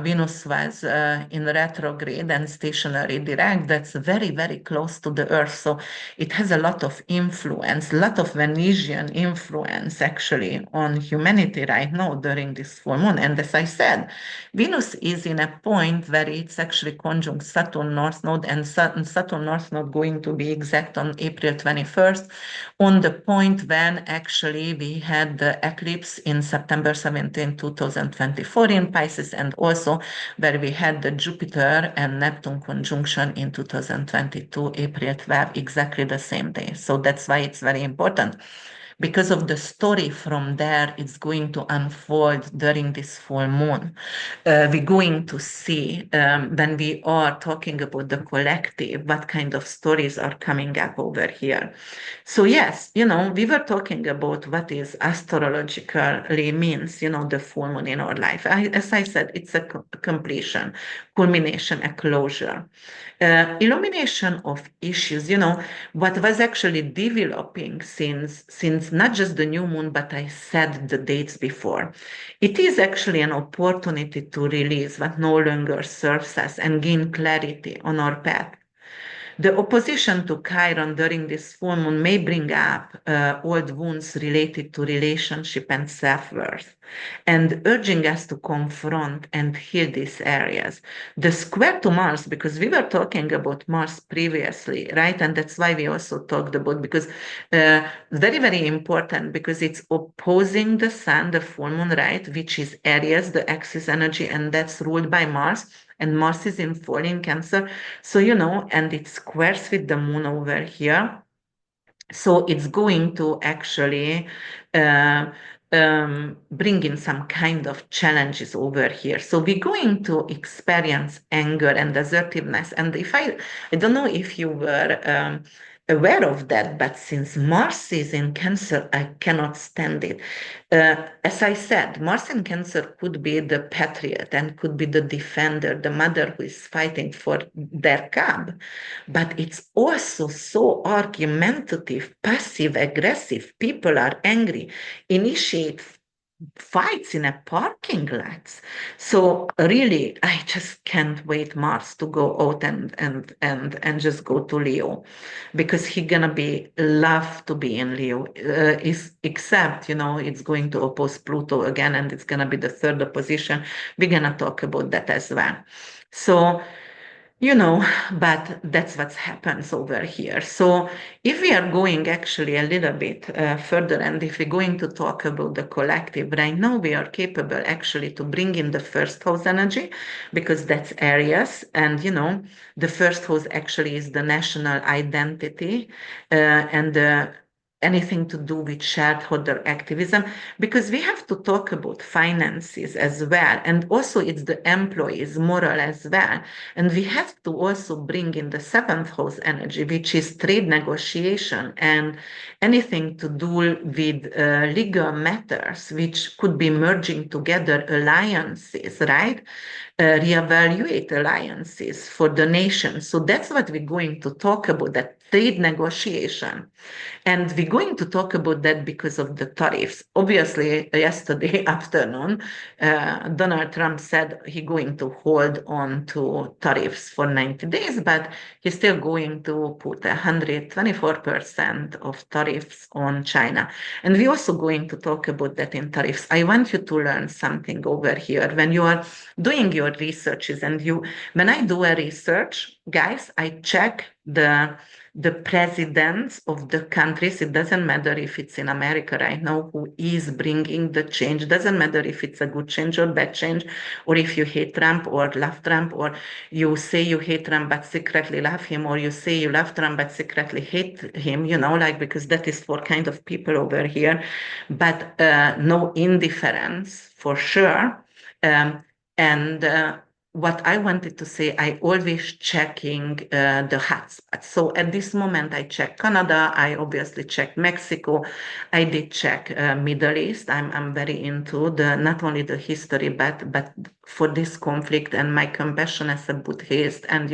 Venus was in retrograde and stationary direct, that's very, very close to the Earth. So it has a lot of influence, a lot of Venusian influence actually on humanity right now during this full moon. And as I said, Venus is in a point where it's actually conjunct Saturn North Node, and Saturn North Node going to be exact on April 21st, on the point when actually we had the eclipse in September 17, 2024 in Pisces, and also where we had the Jupiter and Neptune conjunction in 2022, April 12, exactly the same day. So that's why it's very important. Because of the story from there, it's going to unfold during this full moon. We're going to see when we are talking about the collective, what kind of stories are coming up over here. So yes, we were talking about what is astrologically means, the full moon in our life. As I said, it's a completion, culmination, a closure, illumination of issues. What was actually developing since not just the new moon, but I said the dates before. It is actually an opportunity to release what no longer serves us and gain clarity on our path. The opposition to Chiron during this full moon may bring up old wounds related to relationship and self-worth, and urging us to confront and heal these areas. The square to Mars, because we were talking about Mars previously, right? And that's why we also talked about, because very, very important, because it's opposing the sun, the full moon, right? Which is Aries, the axis energy, and that's ruled by Mars. And Mars is in falling Cancer. So, and it squares with the moon over here. So it's going to actually uh, bring in some kind of challenges over here. So we're going to experience anger and assertiveness. And I don't know if you were aware of that, but since Mars is in Cancer, I cannot stand it. As I said, Mars in Cancer could be the patriot and could be the defender, the mother who is fighting for their cub. But it's also so argumentative, passive aggressive. People are angry, initiate fights in a parking lots. So really, I just can't wait Mars to go out and just go to Leo, because he gonna be love to be in Leo. Except it's going to oppose Pluto again, and it's gonna be the third opposition. We're gonna talk about that as well. So You know, but that's what happens over here. So if we are going actually a little bit further, and if we're going to talk about the collective, right now we are capable actually to bring in the first house energy because that's Aries. And, the first house actually is the national identity and anything to do with shareholder activism, because we have to talk about finances as well. And also it's the employees' moral as well. And we have to also bring in the seventh house energy, which is trade negotiation and anything to do with legal matters, which could be merging together alliances, right? Reevaluate alliances for the nation. So that's what we're going to talk about, that trade negotiation. And we're going to talk about that because of the tariffs. Obviously, yesterday afternoon, Donald Trump said he's going to hold on to tariffs for 90 days, but he's still going to put 124% of tariffs on China. And we're also going to talk about that in tariffs. I want you to learn something over here. When you are doing your researches when I do a research, guys, I check the presidents of the countries. It doesn't matter if it's in America right now, who is bringing the change. Doesn't matter if it's a good change or bad change, or if you hate Trump or love Trump, or you say you hate Trump but secretly love him, or you say you love Trump but secretly hate him, like, because that is for kind of people over here. But no indifference for sure. And what I wanted to say, I always checking the hotspots. So at this moment, I check Canada. I obviously check Mexico. I did check Middle East. I'm very into the not only the history, but for this conflict and my compassion as a Buddhist, and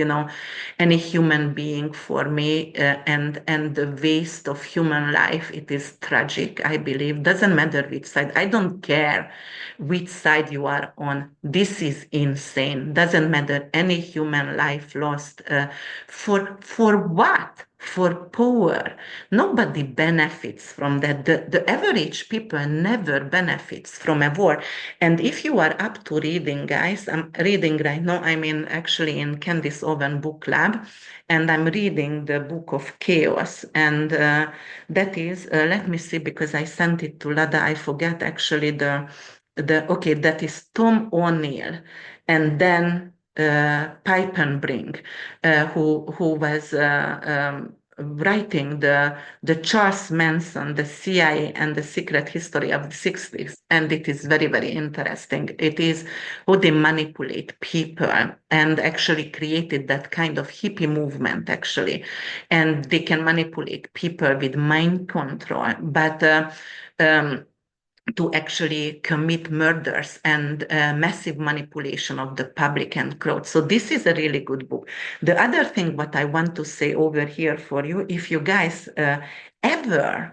any human being for me, and the waste of human life. It is tragic. I believe doesn't matter which side. I don't care which side you are on. This is insane. Doesn't matter any human life lost. For what? For power. Nobody benefits from that. The average people never benefits from a war. And if you are up to reading, guys, I'm reading right now. I'm actually in Candice Owen book club, and I'm reading the book of chaos. And that is, let me see, because I sent it to Lada. I forget actually okay, that is Tom O'Neill, and then Pipenbrink, who was writing the Charles Manson, the CIA, and the secret history of the 60s. And it is very, very interesting. It is how they manipulate people and actually created that kind of hippie movement, actually. And they can manipulate people with mind control. But to actually commit murders and massive manipulation of the public and crowd. So this is a really good book. The other thing what I want to say over here for you, if you guys ever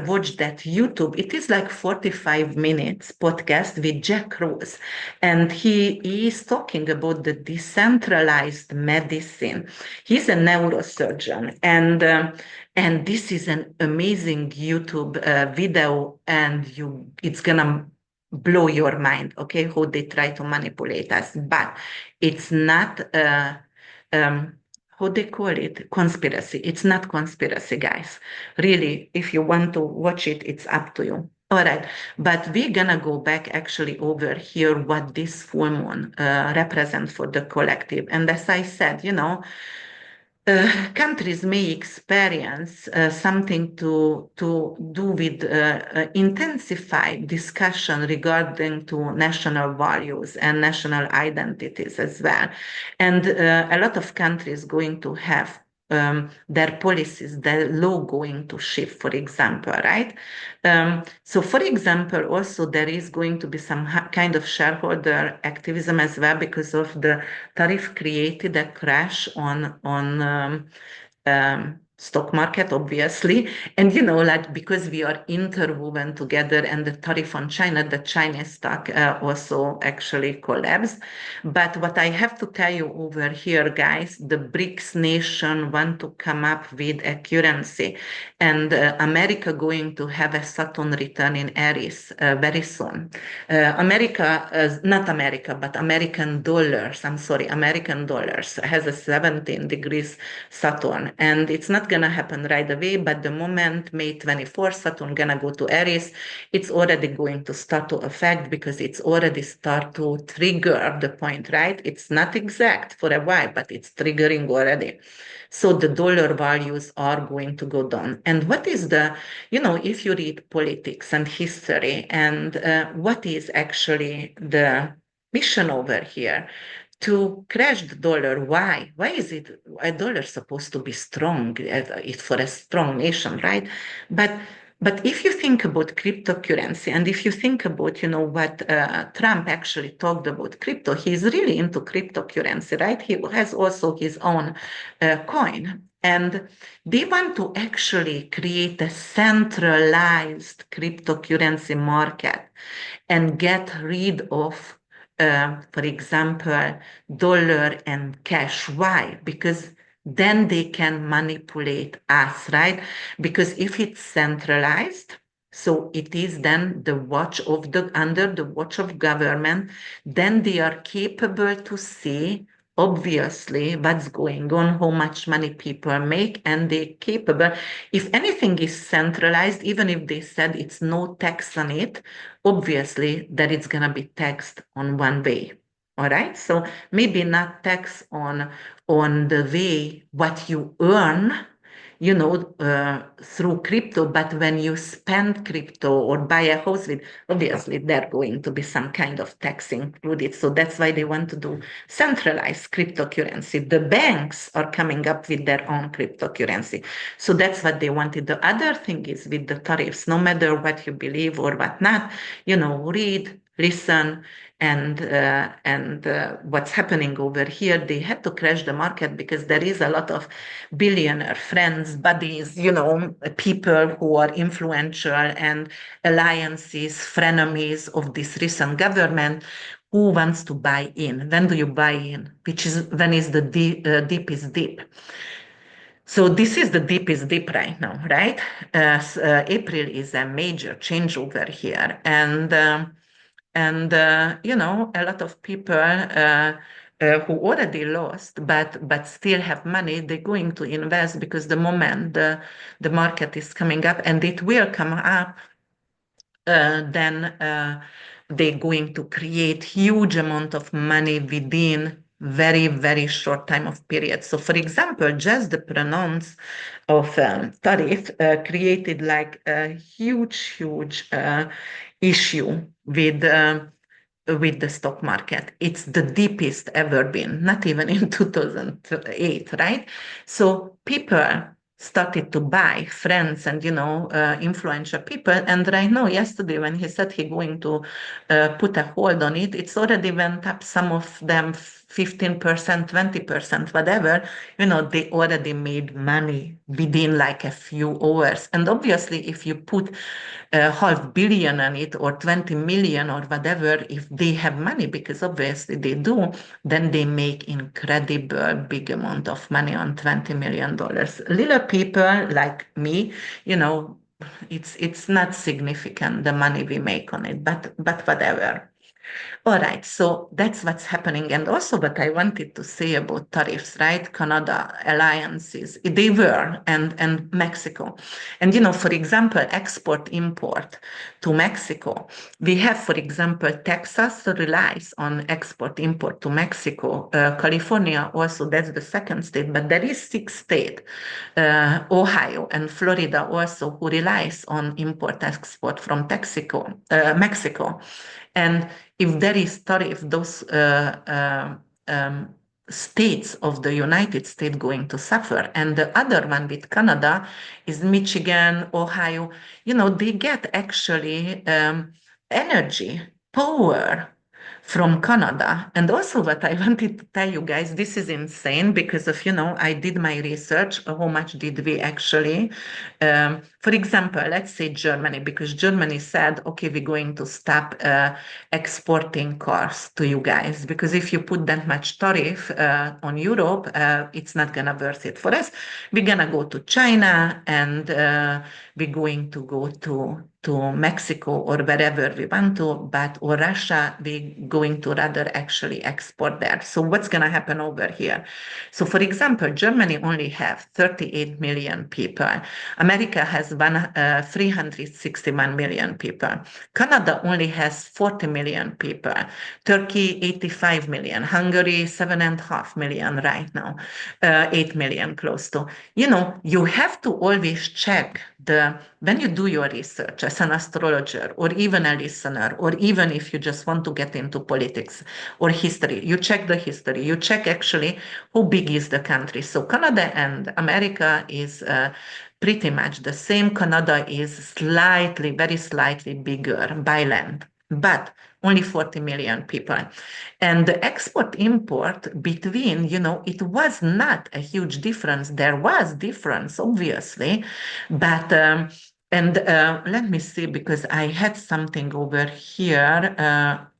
watch that YouTube, it is like 45 minutes podcast with Jack Rose, and he is talking about the decentralized medicine. He's a neurosurgeon, and this is an amazing YouTube video, and it's gonna blow your mind, okay, how they try to manipulate us. But it's not how they call it, conspiracy. It's not conspiracy, guys. Really, if you want to watch it, it's up to you. All right, but we're gonna go back actually over here what this full moon represents for the collective. And as I said, countries may experience something to do with intensified discussion regarding to national values and national identities as well. And a lot of countries going to have their policies, their law going to shift, for example, right? So, for example, also there is going to be some kind of shareholder activism as well because of the tariff created a crash on stock market, obviously. And, like because we are interwoven together and the tariff on China, the Chinese stock also actually collapsed. But what I have to tell you over here, guys, the BRICS nation want to come up with a currency, and America going to have a Saturn return in Aries very soon. Not America, but American dollars, I'm sorry, American dollars has a 17 degrees Saturn. And it's not going to happen right away, but the moment May 24th, Saturn going to go to Aries, it's already going to start to affect because it's already start to trigger the point, right? It's not exact for a while, but it's triggering already. So the dollar values are going to go down. And what is if you read politics and history and what is actually the mission over here? To crash the dollar. Why? Why is it a dollar supposed to be strong? It's for a strong nation, right? But but if you think about cryptocurrency and if you think about what Trump actually talked about crypto, he's really into cryptocurrency, right? He has also his own coin. And they want to actually create a centralized cryptocurrency market and get rid of, for example, dollar and cash. Why? Because then they can manipulate us, right? Because if it's centralized, so it is then the watch of under the watch of government, then they are capable to see obviously what's going on, how much money people make, and they're capable. If anything is centralized, even if they said it's no tax on it, obviously that it's going to be taxed on one way. All right. So maybe not tax on the way what you earn, through crypto, but when you spend crypto or buy a house with, obviously there's going to be some kind of tax included. So that's why they want to do centralized cryptocurrency. The banks are coming up with their own cryptocurrency. So that's what they wanted. The other thing is with the tariffs, no matter what you believe or what not, read, listen, and what's happening over here. They had to crash the market because there is a lot of billionaire friends, buddies, people who are influential and alliances, frenemies of this recent government who wants to buy in. When do you buy in? When is the deepest deep? So this is the deepest deep right now, right? April is a major changeover here, and a lot of people who already lost but still have money, they're going to invest because the moment the market is coming up, and it will come up, then they're going to create huge amount of money within very, very short time of period. So for example, just the pronounce of tariff created like a huge issue with the stock market. It's the deepest ever been, not even in 2008, right? So people started to buy, friends and influential people. And right now, yesterday, when he said he's going to put a hold on it, it's already went up. Some of them 15%, 20%, whatever. They already made money within like a few hours. And obviously, if you put half billion on it or 20 million or whatever, if they have money, because obviously they do, then they make incredible big amount of money on $20 million. Little people like me, it's not significant the money we make on it, but whatever. All right, so that's what's happening. And also what I wanted to say about tariffs, right? Canada alliances, they were, and Mexico. And, for example, export import to Mexico. We have, for example, Texas relies on export import to Mexico. California also, that's the second state, but there is six states, Ohio and Florida also, who relies on import export from Mexico. And if there is tariff, those states of the United States going to suffer. And the other one with Canada is Michigan, Ohio. They get actually energy, power from Canada. And also, what I wanted to tell you guys, this is insane because of, I did my research. How much did we actually? For example, let's say Germany, because Germany said, okay, we're going to stop exporting cars to you guys, because if you put that much tariff on Europe, it's not going to worth it for us. We're going to go to China and we're going to go to Mexico or wherever we want to, but or Russia, we're going to rather actually export there. So what's going to happen over here? So for example, Germany only have 38 million people. America has 361 million people. Canada only has 40 million people. Turkey, 85 million. Hungary, 7.5 million right now. 8 million close to. You have to always check when you do your research as an astrologer or even a listener, or even if you just want to get into politics or history, you check the history, you check actually how big is the country. So Canada and America is pretty much the same. Canada is slightly, very slightly bigger by land, but only 40 million people. And the export import between, it was not a huge difference. There was difference, obviously, but and let me see, because I had something over here.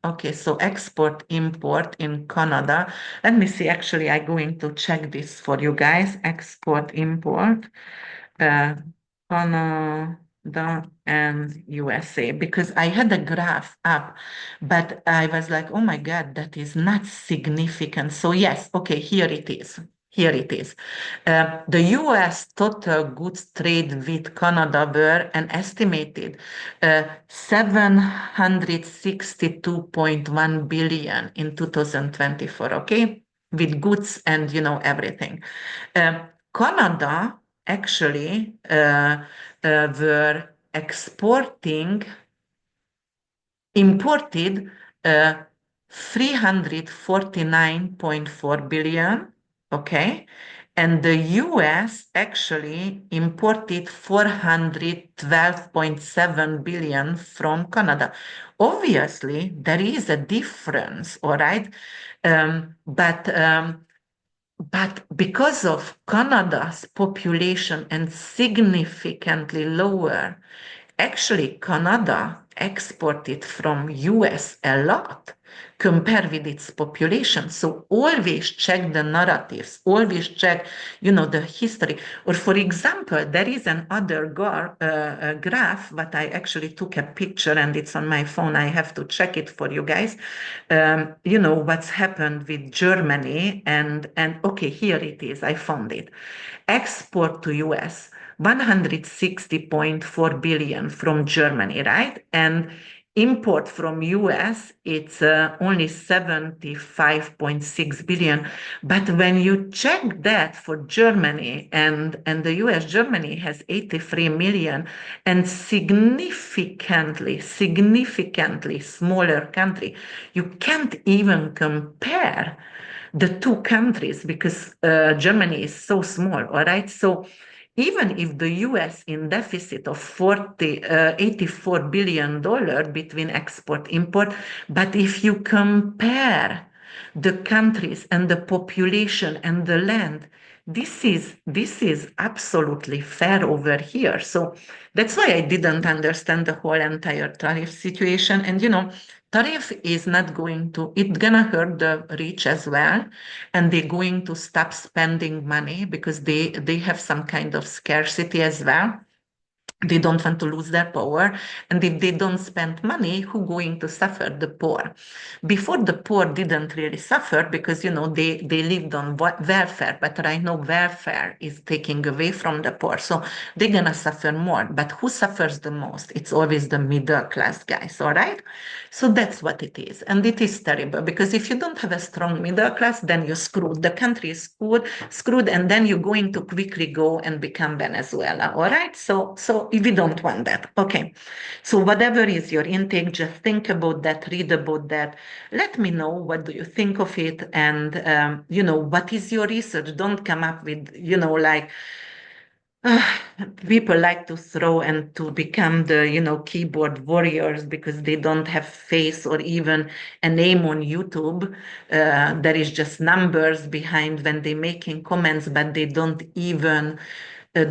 Okay, so export import in Canada. Let me see. Actually, I'm going to check this for you guys. Export import. Uh, Canada and USA, because I had a graph up, but I was like, oh my God, that is not significant. So yes, okay, here it is. Here it is. The US total goods trade with Canada were an estimated 762.1 billion in 2024, okay? With goods and, everything. Canada actually were imported 349.4 billion, okay? And the US actually imported 412.7 billion from Canada. Obviously, there is a difference, all right? But because of Canada's population and significantly lower, actually Canada exported from US a lot compared with its population. So always check the narratives, always check, the history. Or for example, there is another graph, but I actually took a picture and it's on my phone. I have to check it for you guys. What's happened with Germany and okay, here it is. I found it. Export to US. 160.4 billion from Germany, right? And import from US, it's only 75.6 billion. But when you check that for Germany and the US, Germany has 83 million and significantly smaller country. You can't even compare the two countries because Germany is so small, all right? So even if the US in deficit of $84 billion between export import, but if you compare the countries and the population and the land, this is absolutely fair over here. So that's why I didn't understand the whole entire tariff situation. And tariff is not going to, it's gonna hurt the rich as well, and they're going to stop spending money because they have some kind of scarcity as well. They don't want to lose their power, and if they don't spend money, who going to suffer? The poor. Before, the poor didn't really suffer because they lived on welfare, but right now welfare is taking away from the poor, so they're gonna suffer more. But who suffers the most? It's always the middle class guys, all right? So that's what it is, and it is terrible because if you don't have a strong middle class, then you're screwed. The country is screwed, and then you're going to quickly go and become Venezuela. All right. So we don't want that. Okay. So whatever is your intake, just think about that, read about that. Let me know what do you think of it, and what is your research. Don't come up with like Ah, people like to throw and to become the, keyboard warriors because they don't have face or even a name on YouTube. There is just numbers behind when they making comments, but they don't even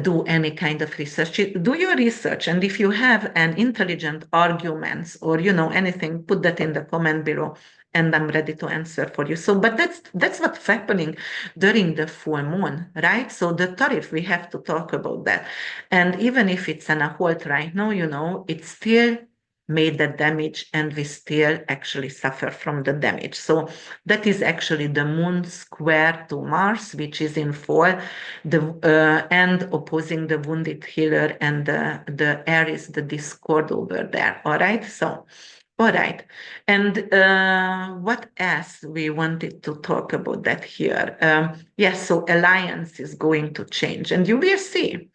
do any kind of research. Do your research, and if you have an intelligent arguments or anything, put that in the comment below, and I'm ready to answer for you. So, but that's what's happening during the full moon, right? So the tariff, we have to talk about that. And even if it's an a halt right now, it still made the damage and we still actually suffer from the damage. So that is actually the moon square to Mars, which is in fall, and opposing the wounded healer and the Aries, the discord over there. All right. So all right. And what else we wanted to talk about that here? Yes, so alliance is going to change, and you will see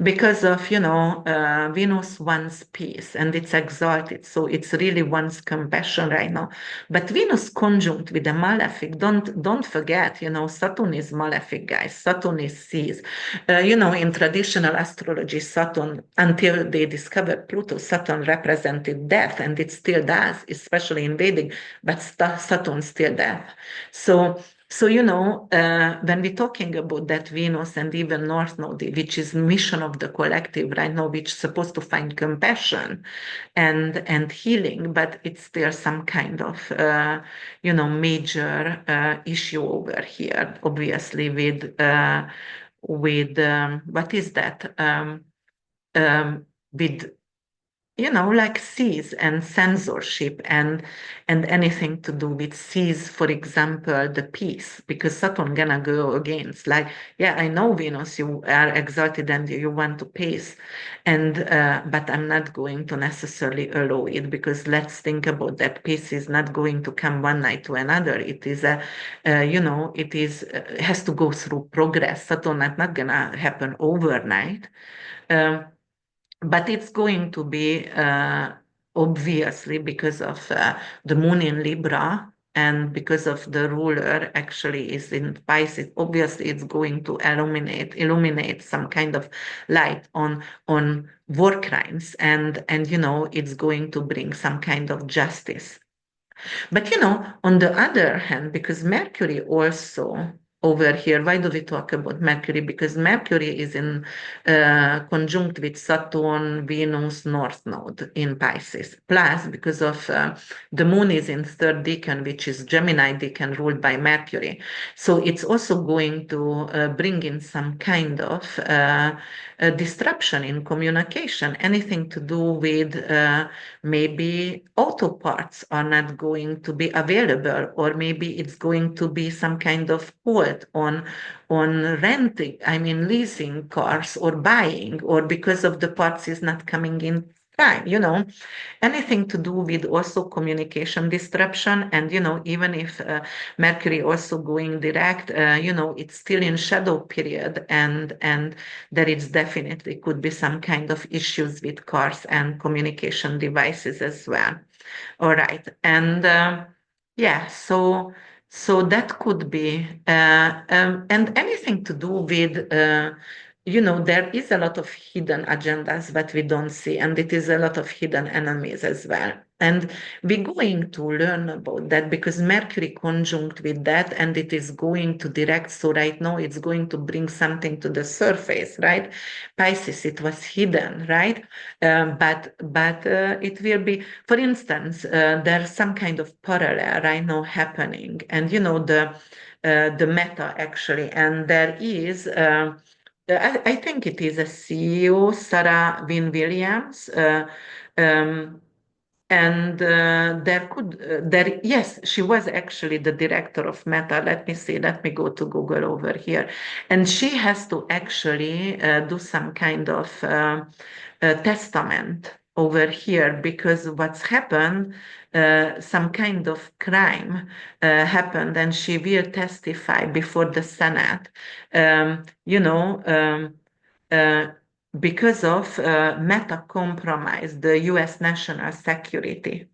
because of, Venus wants peace and it's exalted. So it's really wants compassion right now. But Venus conjunct with the malefic, don't forget, Saturn is malefic, guys. Saturn is sees. In traditional astrology, Saturn, until they discovered Pluto, Saturn represented death, and it still does, especially in Vedic, but Saturn still death. So, when we're talking about that Venus and even North Node, which is mission of the collective right now, which is supposed to find compassion and healing, but it's still some kind of major issue over here, obviously with what is that with like seas and censorship and anything to do with seas, for example, the peace, because Saturn gonna go against, like, yeah, I know Venus, you are exalted and you want to peace, and but I'm not going to necessarily allow it, because let's think about that, peace is not going to come one night to another. It is it is has to go through progress. Saturn is not gonna happen overnight. Um, but it's going to be obviously because of the moon in Libra and because of the ruler actually is in Pisces. Obviously, it's going to illuminate some kind of light on war crimes, and it's going to bring some kind of justice. But on the other hand, because Mercury also over here, why do we talk about Mercury? Because Mercury is in conjunct with Saturn, Venus, North Node in Pisces. Plus, because of the moon is in third decan, which is Gemini decan ruled by Mercury. So it's also going to bring in some kind of disruption in communication, anything to do with maybe auto parts are not going to be available, or maybe it's going to be some kind of hold on renting, I mean leasing cars or buying, or because of the parts is not coming in time, anything to do with also communication disruption. And even if Mercury also going direct, it's still in shadow period, and there is definitely could be some kind of issues with cars and communication devices as well. All right. And yeah, so that could be and anything to do with there is a lot of hidden agendas that we don't see, and it is a lot of hidden enemies as well. And we're going to learn about that because Mercury conjunct with that, and it is going to direct. So right now it's going to bring something to the surface, right? Pisces, it was hidden, right? But it will be, for instance, there's some kind of parallel right now happening, and the meta actually, and there is. I think it is a CEO, Sarah Wynne Williams, um, and there, yes, she was actually the director of Meta. Let me see, let me go to Google over here. And she has to actually do some kind of testament over here, because what's happened, some kind of crime happened, and she will testify before the Senate. Um, you know, um, uh, because of Meta compromised the US national security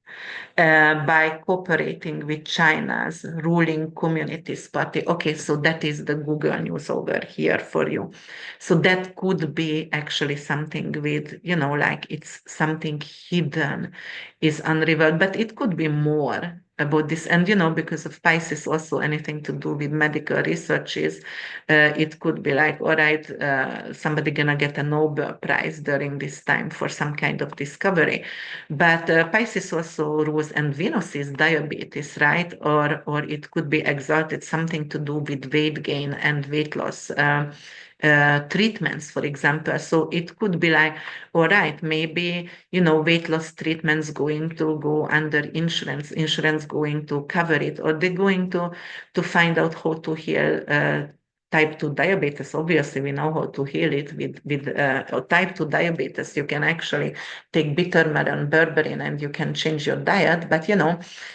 by cooperating with China's ruling Communist Party. Okay, so that is the Google News over here for you. So that could be actually something with, like it's something hidden, is unrevealed, but it could be more about this. And, because of Pisces, also anything to do with medical research is, it could be like, all right, somebody gonna get a Nobel Prize during this time for some kind of discovery. But Pisces also rules and Venus is diabetes, right? Or it could be exalted, something to do with weight gain and weight loss. Treatments, for example. So it could be like, all right, maybe, weight loss treatments going to go under insurance going to cover it, or they're going to find out how to heal type 2 diabetes. Obviously, we know how to heal it with type 2 diabetes. You can actually take bitter melon, berberine, and you can change your diet. But,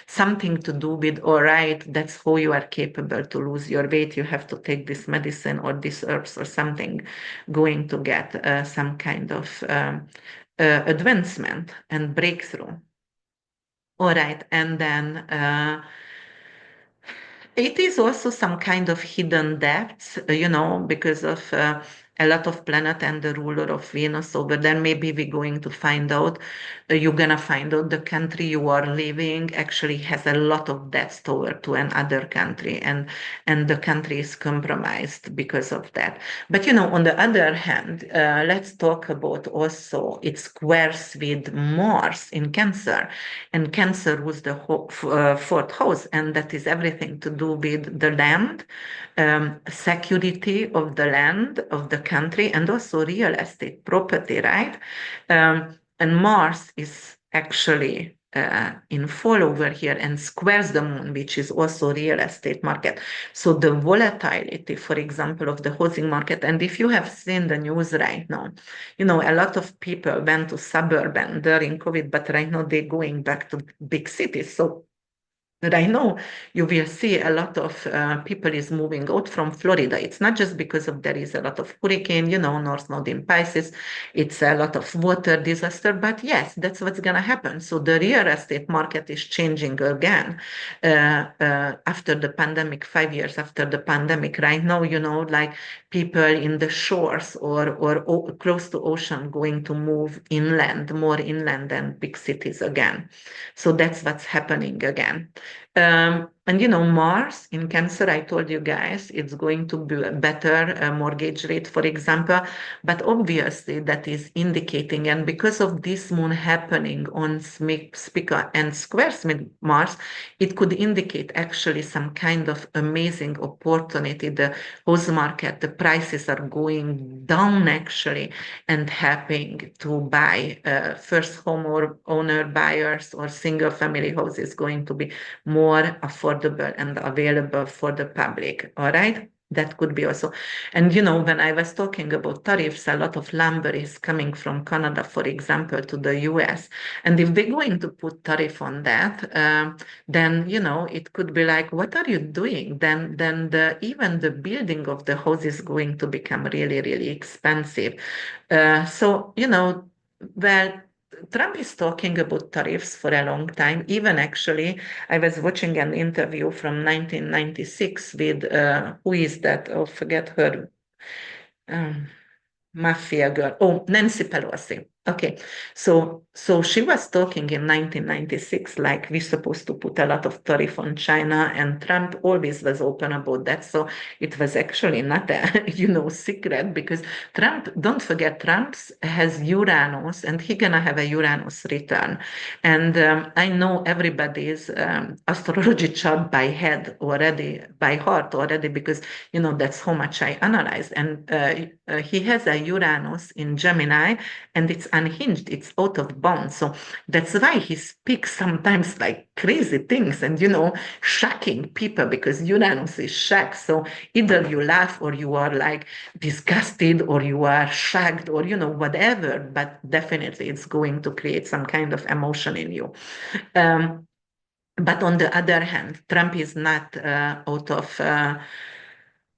something to do with, all right, that's how you are capable to lose your weight. You have to take this medicine or this herbs or something going to get some kind of advancement and breakthrough. All right. And then it is also some kind of hidden depths, because of a lot of planet and the ruler of Venus over there. Maybe we're going to find out, you're going to find out the country you are living actually has a lot of debts toward to another country, and the country is compromised because of that. But, on the other hand, let's talk about also it squares with Mars in Cancer. And Cancer was the fourth house, and that is everything to do with the land, security of the land of the country, and also real estate property, right? And Mars is actually in fall over here and squares the moon, which is also real estate market. So the volatility, for example, of the housing market, and if you have seen the news right now, a lot of people went to suburban during COVID, but right now they're going back to big cities. So right now, you will see a lot of people is moving out from Florida. It's not just because of there is a lot of hurricane, North Node in Pisces. It's a lot of water disaster, but yes, that's what's gonna happen. So the real estate market is changing again after the pandemic, 5 years after the pandemic. Right now, like people in the shores or close to ocean going to move inland, more inland than big cities again. So that's what's happening again. And Mars in Cancer, I told you guys, it's going to be a better mortgage rate, for example. But obviously, that is indicating, and because of this moon happening on Spica and squares with Mars, it could indicate actually some kind of amazing opportunity. The house market, the prices are going down actually, and helping to buy first home or owner buyers or single family houses going to be more affordable and available for the public. All right. That could be also. And, when I was talking about tariffs, a lot of lumber is coming from Canada, for example, to the US. And if they're going to put tariff on that, then, it could be like, what are you doing? Then even the building of the house is going to become really, really expensive. So, well, Trump is talking about tariffs for a long time. Even actually, I was watching an interview from 1996 with who is that? Oh, forget her. Um, Mafia girl. Oh, Nancy Pelosi. Okay. So she was talking in 1996, like we're supposed to put a lot of tariff on China, and Trump always was open about that. So it was actually not a, secret because Trump, don't forget, Trump has Uranus and he gonna have a Uranus return. And I know everybody's astrology chart by head already, by heart already, because that's how much I analyze. And he has a Uranus in Gemini, and it's unhinged, it's out of bounds. So that's why he speaks sometimes like crazy things and, shocking people because Uranus is shocked. So either you laugh or you are like disgusted or you are shocked or, whatever, but definitely it's going to create some kind of emotion in you. Um, but on the other hand, Trump is not out of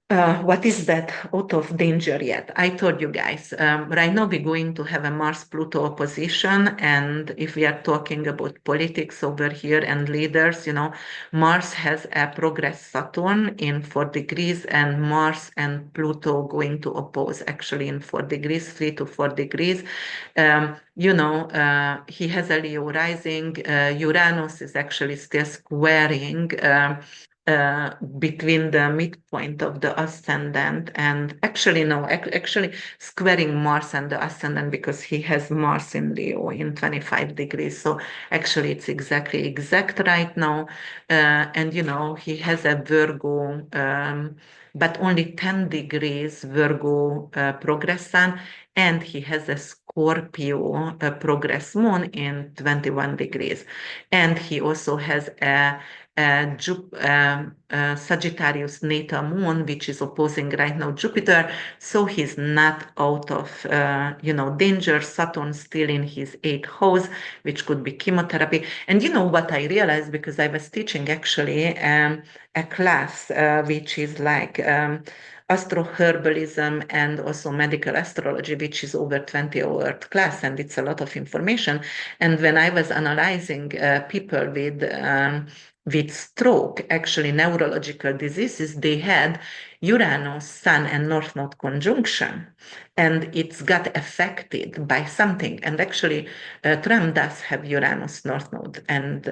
What is that out of danger yet? I told you guys, right now we're going to have a Mars-Pluto opposition. And if we are talking about politics over here and leaders, Mars has a progress Saturn in 4 degrees, and Mars and Pluto going to oppose actually in 4 degrees, 3 to 4 degrees. He has a Leo rising. Uranus is actually still squaring. Between the midpoint of the ascendant and actually no actually squaring Mars and the ascendant, because he has Mars in Leo in 25 degrees, so actually it's exactly exact right now. And he has a Virgo, but only 10 degrees Virgo progress sun, and he has a Scorpio progress moon in 21 degrees, and he also has a Sagittarius natal moon, which is opposing right now Jupiter. So he's not out of, danger. Saturn still in his eighth house, which could be chemotherapy. And you know what I realized, because I was teaching actually a class which is like astroherbalism and also medical astrology, which is over 20-hour class, and it's a lot of information. And when I was analyzing people with stroke, actually neurological diseases, they had Uranus, Sun, and North Node conjunction, and it's got affected by something. And actually, Trump does have Uranus, North Node, and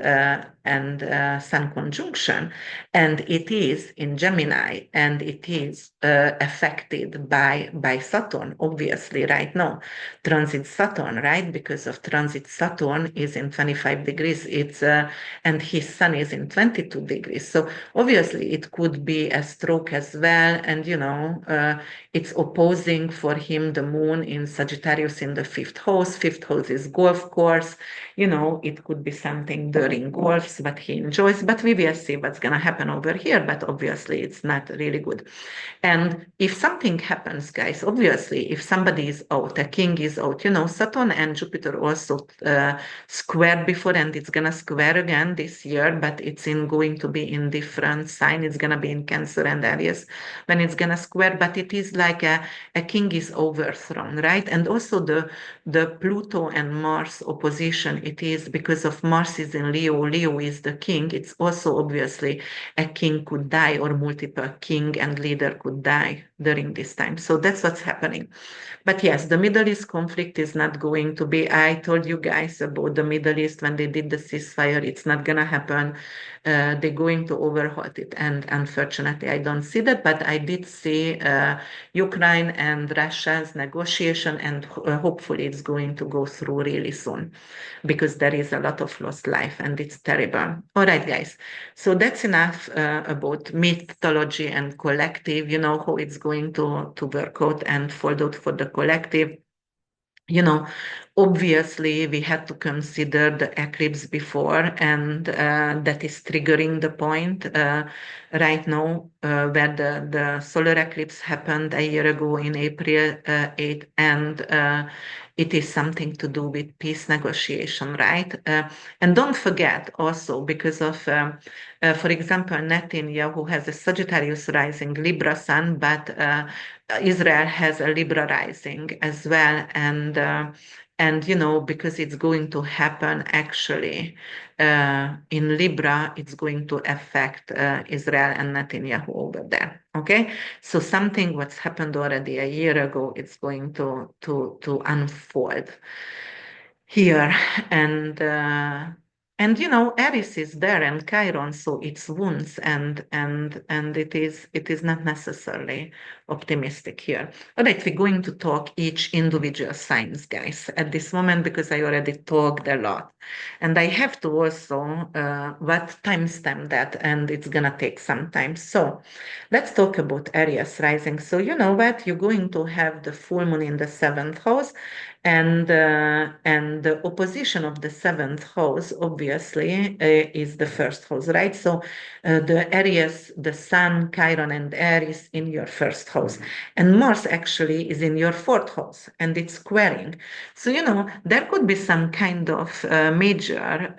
Sun conjunction, and it is in Gemini, and it is affected by Saturn, obviously, right now. Transit Saturn, right? Because of transit Saturn is in 25 degrees. And his sun is in 22 degrees. So obviously it could be a stroke as well. And, it's opposing for him the moon in Sagittarius in the fifth house. Fifth house is golf course. It could be something during golfs, but he enjoys. But we will see what's going to happen over here. But obviously it's not really good. And if something happens, guys, obviously, if somebody is out, a king is out, Saturn and Jupiter also squared before, and it's gonna square again this year, but it's going to be in different sign. It's gonna be in Cancer and Aries when it's gonna square, but it is like a king is overthrown, right? And also the Pluto and Mars opposition, it is because of Mars is in Leo. Leo is the king. It's also obviously a king could die, or multiple king and leader could die during this time. So that's what's happening. But yes, the Middle East conflict is not going to be. I told you guys about the Middle East when they did the ceasefire. It's not going to happen. They're going to overhaul it. And unfortunately, I don't see that. But I did see Ukraine and Russia's negotiation, and hopefully it's going to go through really soon, because there is a lot of lost life and it's terrible. All right, guys. So that's enough about mythology and collective, how it's going to work out and fold out for the collective. you know, Obviously we had to consider the eclipse before, and that is triggering the point right now, where the solar eclipse happened a year ago in April 8th, and it is something to do with peace negotiation, right? And don't forget also, because of, for example, Netanyahu has a Sagittarius rising Libra sun, but Israel has a Libra rising as well, and because it's going to happen actually in Libra, it's going to affect Israel and Netanyahu over there. Okay, so something what's happened already a year ago, it's going to unfold here, and Eris is there and Chiron, so it's wounds, and it is not necessarily optimistic here. All right, we're going to talk each individual signs, guys, at this moment, because I already talked a lot, and I have to also what timestamp that, and it's gonna take some time. So let's talk about Aries rising. So you know what, you're going to have the full moon in the seventh house, and the opposition of the seventh house, obviously, obviously, is the first house, right? So the Aries, the Sun, Chiron, and Eris in your first house. And Mars actually is in your fourth house and it's squaring. So, there could be some kind of major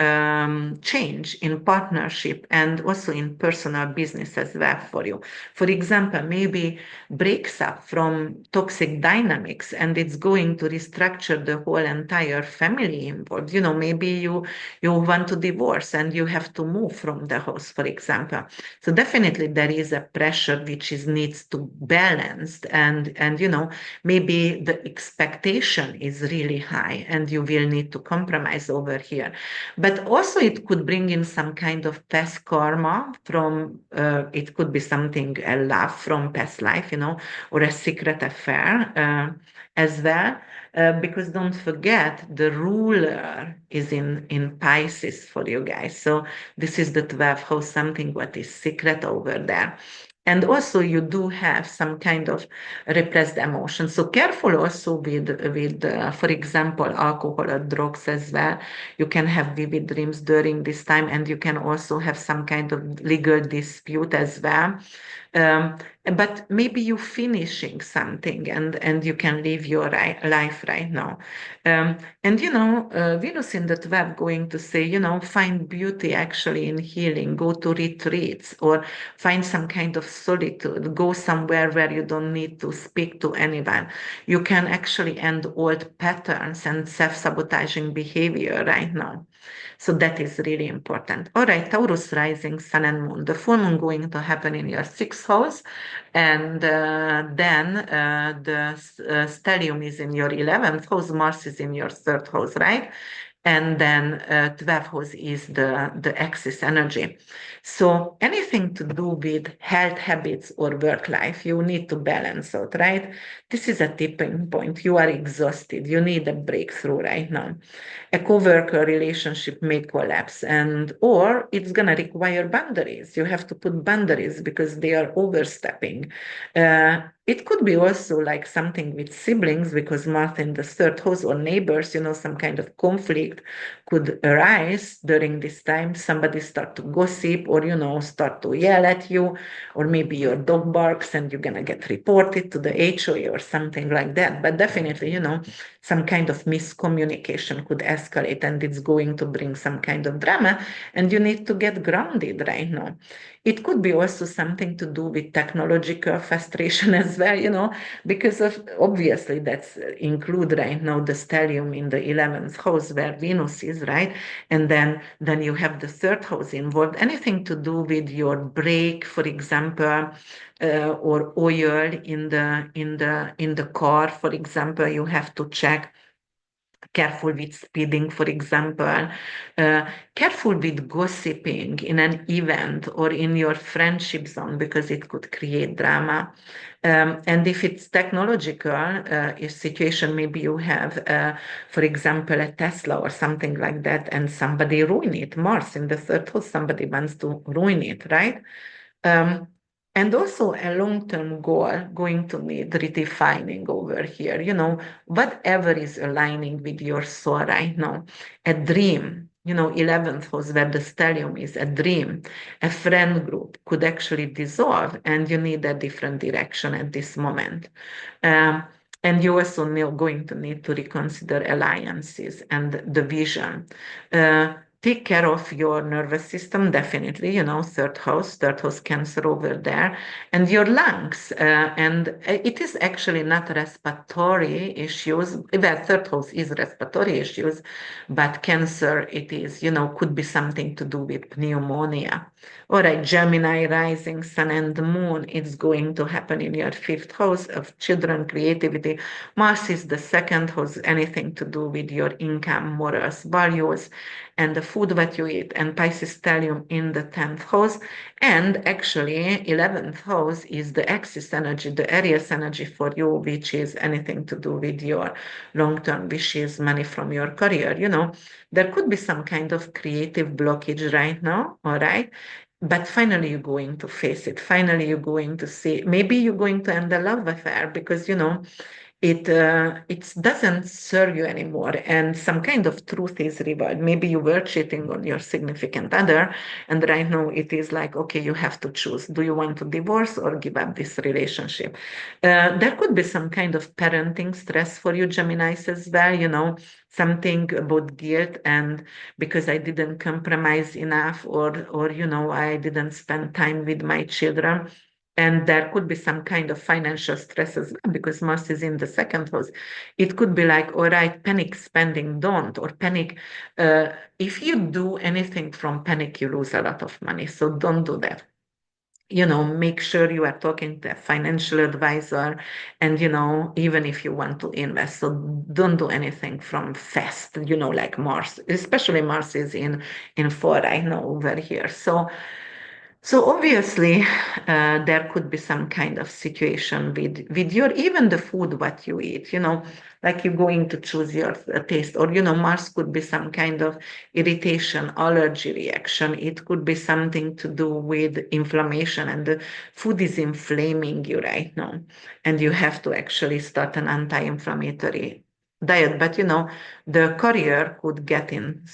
change in partnership and also in personal business as well for you. For example, maybe breaks up from toxic dynamics and it's going to restructure the whole entire family involved. Maybe you want to divorce and you have to move from the house, for example. So definitely there is a pressure which needs to balance, and maybe the expectation is really high and you will need to compromise over here. But also it could bring in some kind of past karma from it could be something, a love from past life, or a secret affair as well. Because don't forget, the ruler is in Pisces for you guys. So this is the 12th house, something what is secret over there. And also you do have some kind of repressed emotion. So careful also with for example, alcohol or drugs as well. You can have vivid dreams during this time, and you can also have some kind of legal dispute as well. Um, but maybe you finishing something and you can live your life right now. And Venus in the 12 going to say, find beauty actually in healing, go to retreats or find some kind of solitude, go somewhere where you don't need to speak to anyone. You can actually end old patterns and self-sabotaging behavior right now. So that is really important. All right, Taurus rising, sun and moon. The full moon going to happen in your sixth house, and then the stellium is in your 11th house, Mars is in your third house, right? And then 12th house is the axis energy. So anything to do with health habits or work life, you need to balance out, right? This is a tipping point. You are exhausted. You need a breakthrough right now. A coworker relationship may collapse, and or it's gonna require boundaries. You have to put boundaries because they are overstepping. It could be also like something with siblings, because Mars in the third house, or neighbors, some kind of conflict could arise during this time. Somebody start to gossip, or start to yell at you, or maybe your dog barks and you're gonna get reported to the HOA or something like that. But definitely, some kind of miscommunication could escalate and it's going to bring some kind of drama, and you need to get grounded right now. It could be also something to do with technological frustration as well, because of obviously that's include right now the stellium in the 11th house where Venus is, right? And then you have the third house involved. Anything to do with your brake, for example, or oil in the car, for example, you have to check. Careful with speeding, for example. Careful with gossiping in an event or in your friendship zone, because it could create drama. And if it's technological situation, maybe you have, for example, a Tesla or something like that, and somebody ruin it. Mars in the third house, somebody wants to ruin it, right? Um, and also a long-term goal going to need redefining over here, whatever is aligning with your soul right now. A dream, 11th house where the stellium is, a dream, a friend group could actually dissolve and you need a different direction at this moment. Um, and you also going to need to reconsider alliances and the vision. Take care of your nervous system, definitely, third house cancer over there, and your lungs. And it is actually not respiratory issues. Well, third house is respiratory issues, but cancer, it is, could be something to do with pneumonia. All right, Gemini rising, sun and the moon, it's going to happen in your fifth house of children, creativity. Mars is the second house, anything to do with your income, morals, values, and the food that you eat, and Pisces stellium in the 10th house. And actually, 11th house is the axis energy, the Aries energy for you, which is anything to do with your long-term wishes, money from your career. There could be some kind of creative blockage right now, all right? But finally, you're going to face it. Finally, you're going to see, maybe you're going to end a love affair because, it doesn't serve you anymore, and some kind of truth is revealed. Maybe you were cheating on your significant other, and right now it is like, okay, you have to choose. Do you want to divorce or give up this relationship? There could be some kind of parenting stress for you, Geminis, as well. Something about guilt, and because I didn't compromise enough, or I didn't spend time with my children. And there could be some kind of financial stress as well, because Mars is in the second house. It could be like, all right, panic spending, don't, or panic. If you do anything from panic, you lose a lot of money. So don't do that. Make sure you are talking to a financial advisor, and, even if you want to invest. So don't do anything from fast, like Mars, especially Mars is in four, I know, over here. So obviously, there could be some kind of situation with your even the food what you eat. Like you're going to choose your taste, or Mars could be some kind of irritation, allergy reaction. It could be something to do with inflammation, and the food is inflaming you right now, and you have to actually start an anti-inflammatory diet. But the career could get in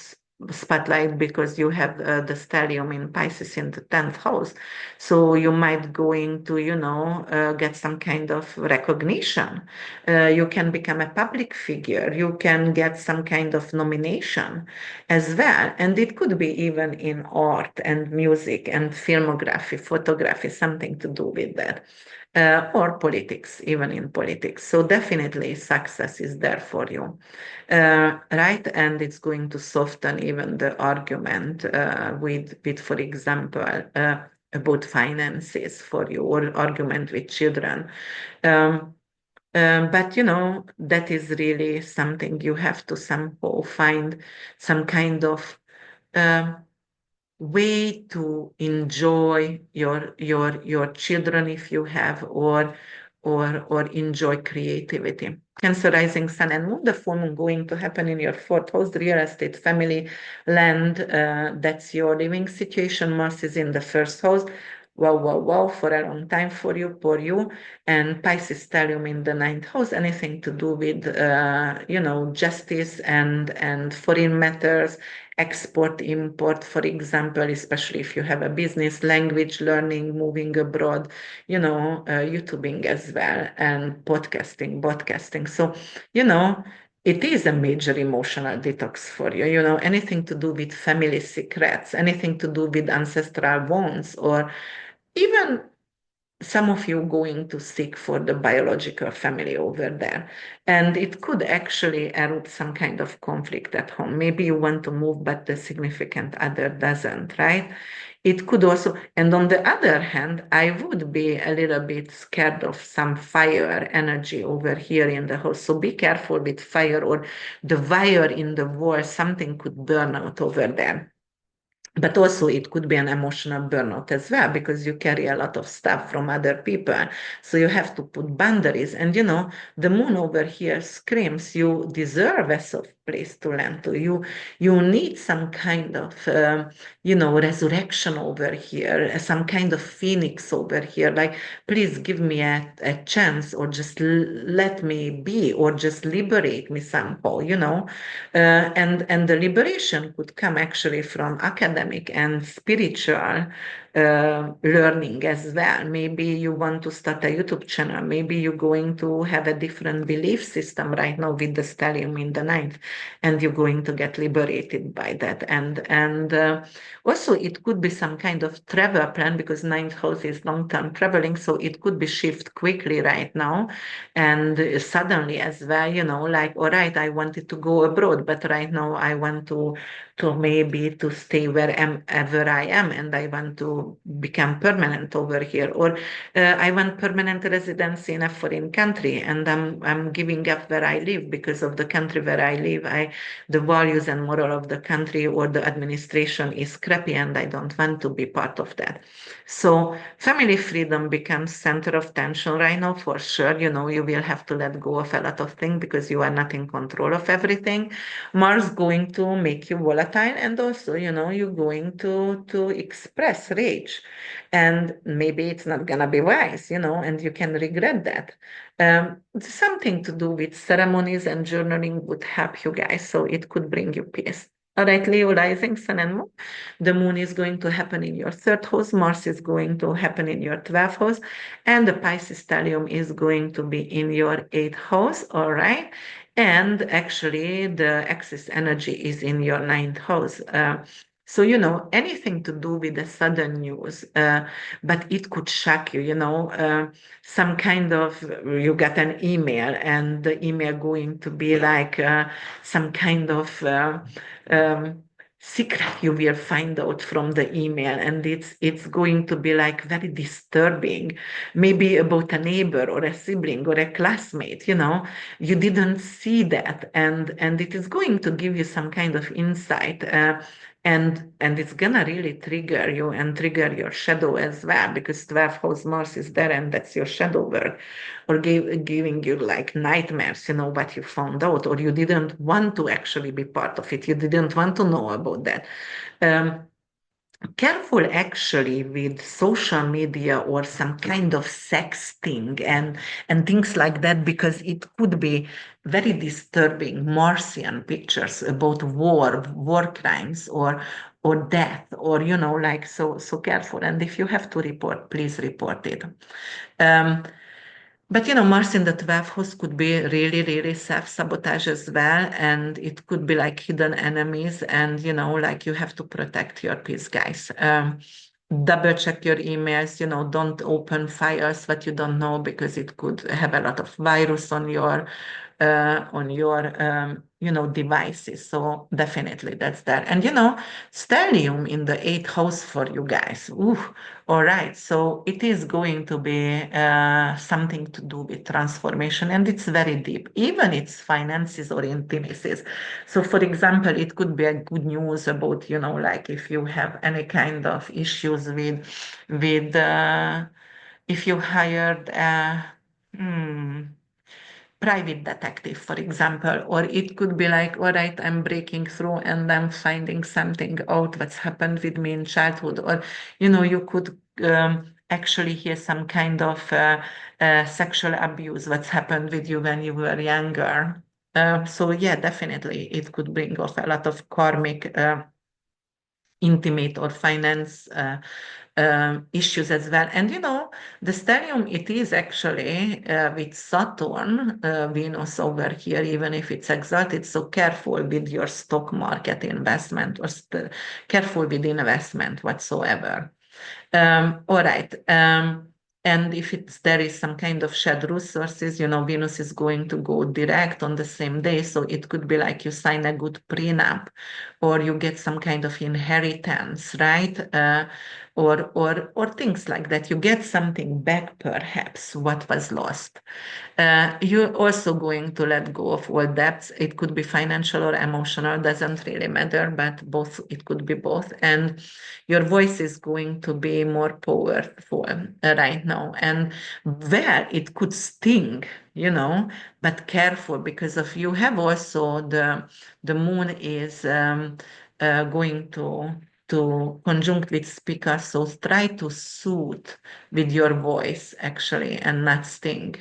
spotlight because you have the stellium in Pisces in the 10th house. So you might going to, get some kind of recognition. You can become a public figure. You can get some kind of nomination as well. And it could be even in art and music and filmography, photography, something to do with that. Or politics, even in politics. So definitely success is there for you. Right, and it's going to soften even the argument with, for example, about finances for you, or argument with children. Um, but that is really something you have to somehow find some kind of um, way to enjoy your children if you have, or enjoy creativity. Cancer rising sun and moon, the full moon going to happen in your fourth house, the real estate, family, land, that's your living situation. Mars is in the first house. Wow, wow, wow, for a long time for you. And Pisces stellium in the ninth house, anything to do with, justice and foreign matters, export, import, for example, especially if you have a business, language learning, moving abroad, YouTubing as well, and podcasting, broadcasting. So, it is a major emotional detox for you, anything to do with family secrets, anything to do with ancestral wounds, or even some of you going to seek for the biological family over there. And it could actually erupt some kind of conflict at home. Maybe you want to move, but the significant other doesn't, right? It could also, and on the other hand, I would be a little bit scared of some fire energy over here in the house. So be careful with fire, or the wire in the wall, something could burn out over there. But also it could be an emotional burnout as well, because you carry a lot of stuff from other people. So you have to put boundaries. And the moon over here screams you deserve a soft place to land to. You need some kind of resurrection over here, some kind of phoenix over here. Like, please give me a chance, or just let me be, or just liberate me somehow. And the liberation could come actually from academic and spiritual learning as well. Maybe you want to start a YouTube channel. Maybe you're going to have a different belief system right now with the stellium in the ninth, and you're going to get liberated by that. And also it could be some kind of travel plan, because ninth house is long-term traveling, so it could be shift quickly right now, and suddenly as well, like, all right, I wanted to go abroad, but right now I want to maybe to stay wherever I am, and I want to become permanent over here, or I want permanent residency in a foreign country, and I'm giving up where I live because of the country where I live. The values and moral of the country or the administration is crappy, and I don't want to be part of that. So family freedom becomes center of tension right now, for sure. You will have to let go of a lot of things because you are not in control of everything. Mars going to make you volatile, and also, you're going to express rage. age. And maybe it's not gonna be wise, and you can regret that. Something to do with ceremonies and journaling would help you guys, so it could bring you peace. All right, Leo rising, sun and moon. The moon is going to happen in your third house, Mars is going to happen in your 12th house, and the Pisces stellium is going to be in your eighth house, all right? And actually, the axis energy is in your ninth house. So, anything to do with the sudden news, but it could shock you, some kind of, you got an email and the email going to be like some kind of um, secret you will find out from the email, and it's going to be like very disturbing, maybe about a neighbor or a sibling or a classmate, you didn't see that, and it is going to give you some kind of insight, and it's gonna really trigger you and trigger your shadow as well, because 12th house Mars is there, and that's your shadow work, or giving you like nightmares, what you found out, or you didn't want to actually be part of it, you didn't want to know about that. Um, Careful actually with social media or some kind of sexting and things like that, because it could be very disturbing Martian pictures about war crimes, or death, or like, so careful. And if you have to report, please report it. But Mars in the 12th house could be really, really self-sabotage as well. And it could be like hidden enemies. And, like, you have to protect your peace, guys. Double check your emails, don't open files that you don't know, because it could have a lot of virus on your devices. So definitely that's there. And stellium in the eighth house for you guys. Ooh, all right. So it is going to be something to do with transformation, and it's very deep. Even it's finances or intimacies. So for example, it could be a good news about, like if you have any kind of issues with if you hired a private detective, for example, or it could be like, all right, I'm breaking through and I'm finding something out what's happened with me in childhood, or you could actually hear some kind of sexual abuse what's happened with you when you were younger. So yeah, definitely, it could bring off a lot of karmic, intimate or finance issues as well. And the stellium, it is actually with Saturn, Venus over here, even if it's exalted. So careful with your stock market investment, or careful with investment whatsoever. All right. And if there is some kind of shared resources, Venus is going to go direct on the same day. So it could be like you sign a good prenup, or you get some kind of inheritance, right? Or things like that. You get something back, perhaps, what was lost. You're also going to let go of all debts. It could be financial or emotional, doesn't really matter, but both, it could be both. And your voice is going to be more powerful right now. And where it could sting, but careful, because of you have also the moon is going to conjunct with Spica, so try to soothe with your voice actually, and not sting.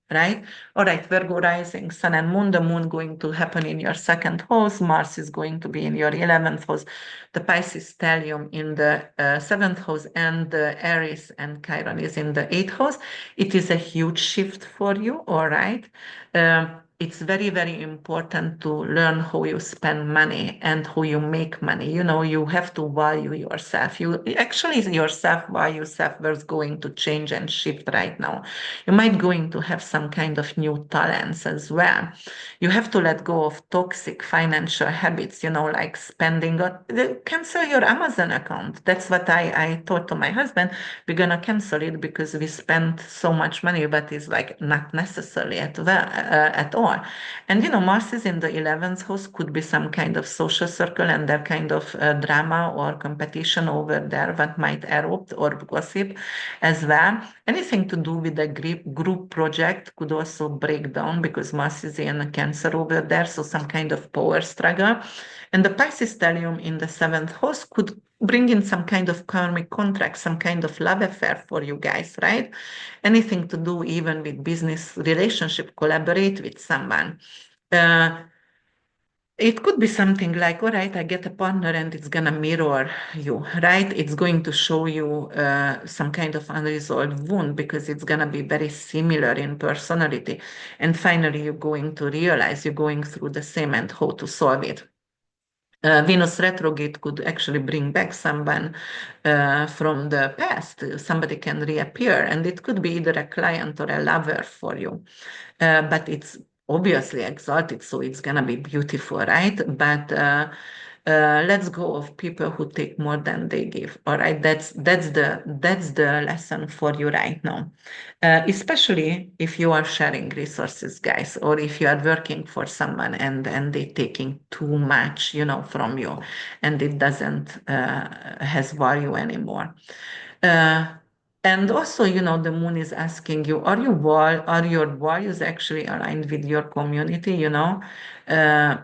Right? All right, Virgo rising, sun and moon. The moon going to happen in your second house. Mars is going to be in your 11th house. The Pisces stellium in the seventh house, and the Eris and Chiron is in the eighth house. It is a huge shift for you, all right? It's very, very important to learn how you spend money and how you make money. You have to value yourself. Your self-value, self-worth is going to change and shift right now. You might going to have some kind of new talents as well. You have to let go of toxic financial habits, like spending on, cancel your Amazon account. That's what I told to my husband. We're gonna cancel it because we spent so much money, but it's like not necessary at all. And Mars is in the 11th house, could be some kind of social circle, and there kind of drama or competition over there that might erupt, or gossip as well. Anything to do with the group project could also break down, because Mars is in Cancer over there, so some kind of power struggle. And the Pisces stellium in the seventh house could bring in some kind of karmic contract, some kind of love affair for you guys, right? Anything to do even with business relationship, collaborate with someone. Uh, it could be something like, all right, I get a partner and it's gonna mirror you, right? It's going to show you some kind of unresolved wound because it's gonna be very similar in personality. And finally, you're going to realize you're going through the same and how to solve it. Venus retrograde could actually bring back someone from the past. Somebody can reappear, and it could be either a client or a lover for you. But it's obviously exalted, so it's gonna be beautiful, right? But let's go of people who take more than they give. All right, that's the lesson for you right now. Especially if you are sharing resources, guys, or if you are working for someone and they're taking too much, from you, and it doesn't has value anymore. Uh, and also, the moon is asking you, are your values actually aligned with your community,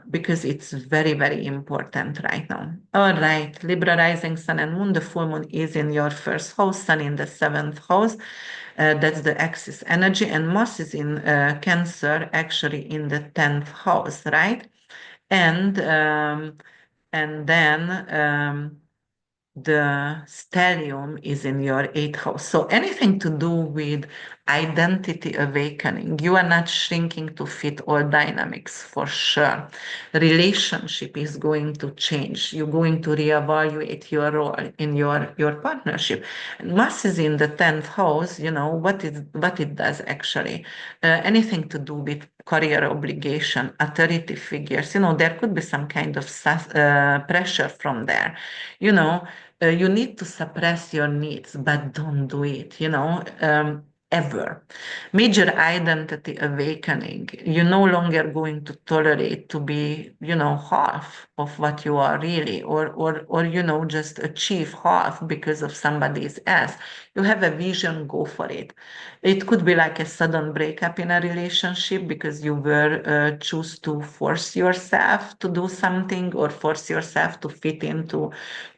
because it's very, very important right now. All right, Libra rising sun and moon, the full moon is in your first house, sun in the seventh house. That's the axis energy, and Mars is in Cancer, actually in the 10th house, right? And then the stellium is in your eighth house. So anything to do with identity awakening, you are not shrinking to fit all dynamics for sure. Relationship is going to change. You're going to reevaluate your role in your partnership. And Mars is in the 10th house, what it does actually. Anything to do with career obligation, authority figures, there could be some kind of pressure from there. You know, you need to suppress your needs, but don't do it, ever. Major identity awakening. You're no longer going to tolerate to be, half of what you are really, or just achieve half because of somebody's else. You have a vision, go for it. It could be like a sudden breakup in a relationship because you were choose to force yourself to do something or force yourself to fit into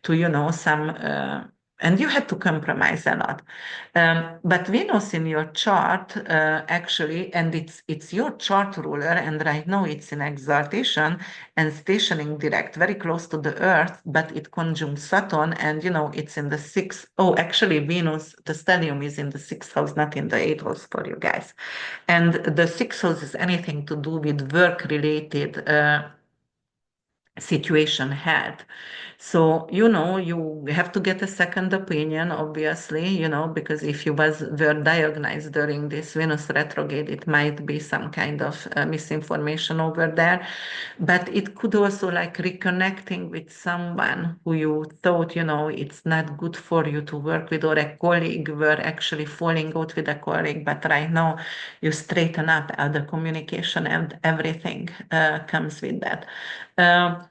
to some and you had to compromise a lot. But Venus in your chart actually, and it's your chart ruler, and right now it's in exaltation and stationing direct, very close to the Earth, but it conjuncts Saturn, and it's in the sixth. Oh, actually, Venus, the stellium is in the sixth house, not in the eighth house for you guys. And the sixth house is anything to do with work-related situation had. So, you have to get a second opinion, obviously, because if you were diagnosed during this Venus retrograde, it might be some kind of misinformation over there. But it could also like reconnecting with someone who you thought, it's not good for you to work with, or a colleague were actually falling out with a colleague, but right now you straighten up the communication and everything comes with that. Um,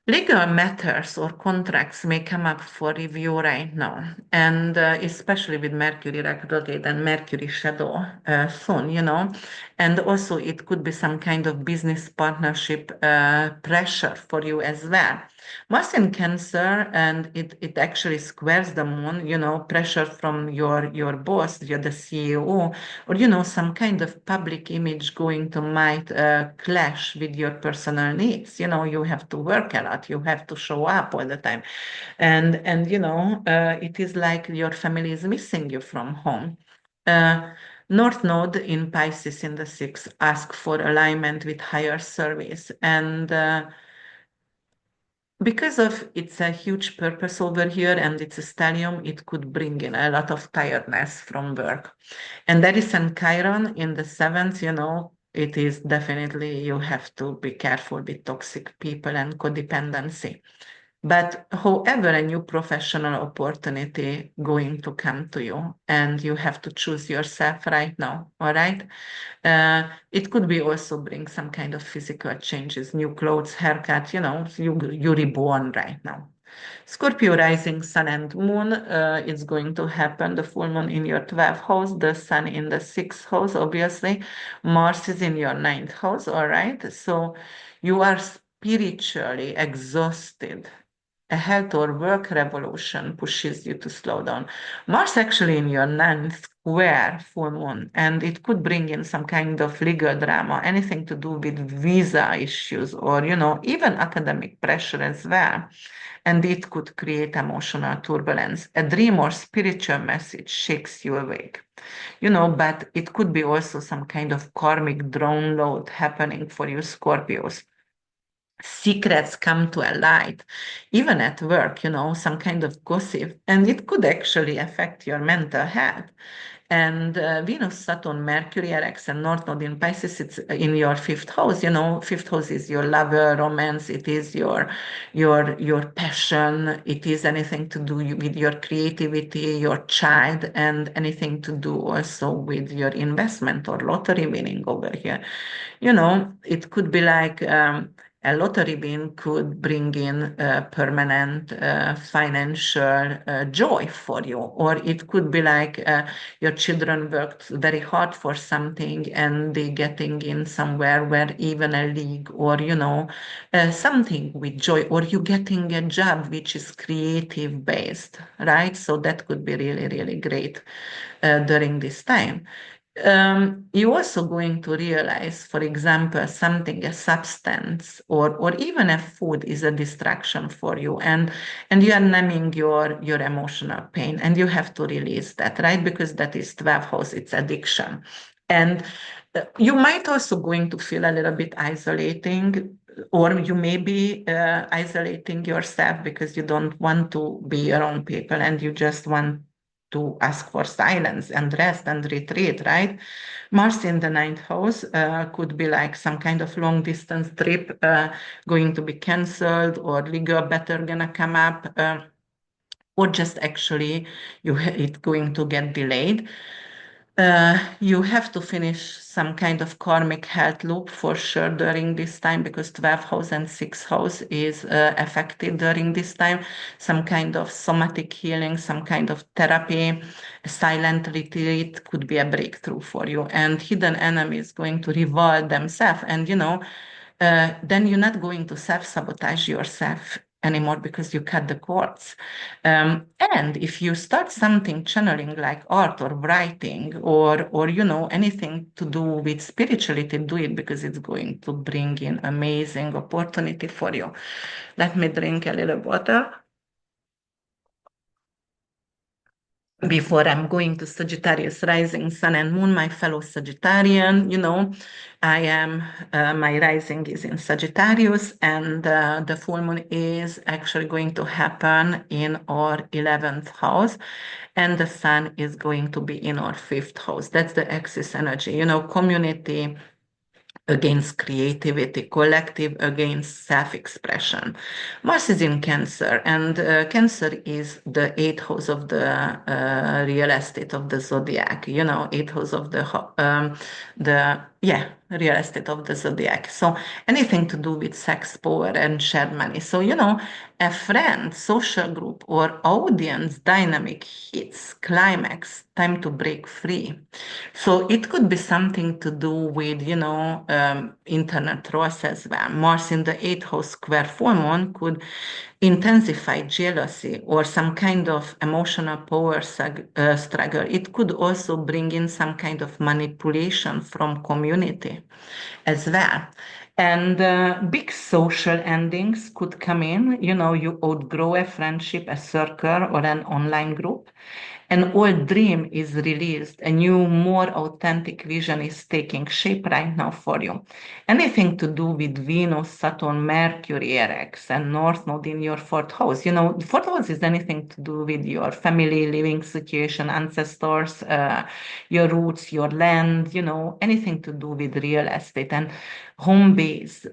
Legal matters or contracts may come up for review right now, and especially with Mercury retrograde and Mercury shadow soon, and also it could be some kind of business partnership pressure for you as well. Mars in Cancer, and it actually squares the moon, pressure from your boss, you're the CEO, or some kind of public image going to might clash with your personal needs. You have to work a lot, you have to show up all the time, and it is like your family is missing you from home. uh, North Node in Pisces in the sixth ask for alignment with higher service, and because of it's a huge purpose over here and it's a stellium, it could bring in a lot of tiredness from work. And Eris and Chiron in the seventh, it is definitely you have to be careful with toxic people and codependency. But however, a new professional opportunity going to come to you, and you have to choose yourself right now. All right. It could be also bring some kind of physical changes, new clothes, haircut. You're reborn right now. Scorpio rising sun and moon is going to happen. The full moon in your 12th house, the sun in the 6th house, obviously. Mars is in your ninth house, all right? So you are spiritually exhausted a health or work revolution pushes you to slow down. Mars actually in your ninth square full moon, and it could bring in some kind of legal drama, anything to do with visa issues or, even academic pressure as well. And it could create emotional turbulence. A dream or spiritual message shakes you awake. But it could be also some kind of karmic download happening for you, Scorpios. Secrets come to a light, even at work, some kind of gossip, and it could actually affect your mental health. And Venus, Saturn, Mercury, Eris, and North Node in Pisces, it's in your fifth house. Fifth house is your lover, romance. It is your passion. It is anything to do with your creativity, your child, and anything to do also with your investment or lottery winning over here. It could be like a lottery win could bring in permanent financial joy for you, or it could be like your children worked very hard for something and they getting in somewhere where even a league or something with joy, or you getting a job which is creative based, right? So that could be really, really great during this time. You're also going to realize, for example, something, a substance or even a food is a distraction for you, and you are numbing your emotional pain, and you have to release that, right? Because that is 12th house, it's addiction. And you might also going to feel a little bit isolating, or you may be isolating yourself because you don't want to be around people and you just want to ask for silence and rest and retreat, right? Mars in the ninth house could be like some kind of long distance trip going to be canceled, or legal battle gonna come up, or just actually it's going to get delayed. You have to finish some kind of karmic health loop for sure during this time, because 12th house and 6th house is affected during this time. Some kind of somatic healing, some kind of therapy, a silent retreat could be a breakthrough for you. And hidden enemies going to reveal themselves. And, then you're not going to self-sabotage yourself anymore because you cut the cords. And if you start something channeling like art or writing or anything to do with spirituality, do it, because it's going to bring in amazing opportunity for you. Let me drink a little water before I'm going to Sagittarius rising, sun and moon, my fellow Sagittarian. I am, my rising is in Sagittarius, and the full moon is actually going to happen in our 11th house, and the sun is going to be in our fifth house. That's the axis energy, community against creativity, collective against self-expression. Mars is in Cancer, and Cancer is the eighth house of the real estate of the zodiac. Eighth house of real estate of the zodiac. So anything to do with sex, power, and shared money. So a friend, social group, or audience dynamic hits climax. Time to break free. So it could be something to do with, internet trolls as well. Mars in the eighth house square full moon could intensify jealousy or some kind of emotional power struggle. It could also bring in some kind of manipulation from community as well. And big social endings could come in. You outgrow a friendship, a circle, or an online group. An old dream is released. A new, more authentic vision is taking shape right now for you. Anything to do with Venus, Saturn, Mercury, Eris, and North Node in your fourth house. The fourth house is anything to do with your family, living situation, ancestors, your roots, your land, anything to do with real estate and home base.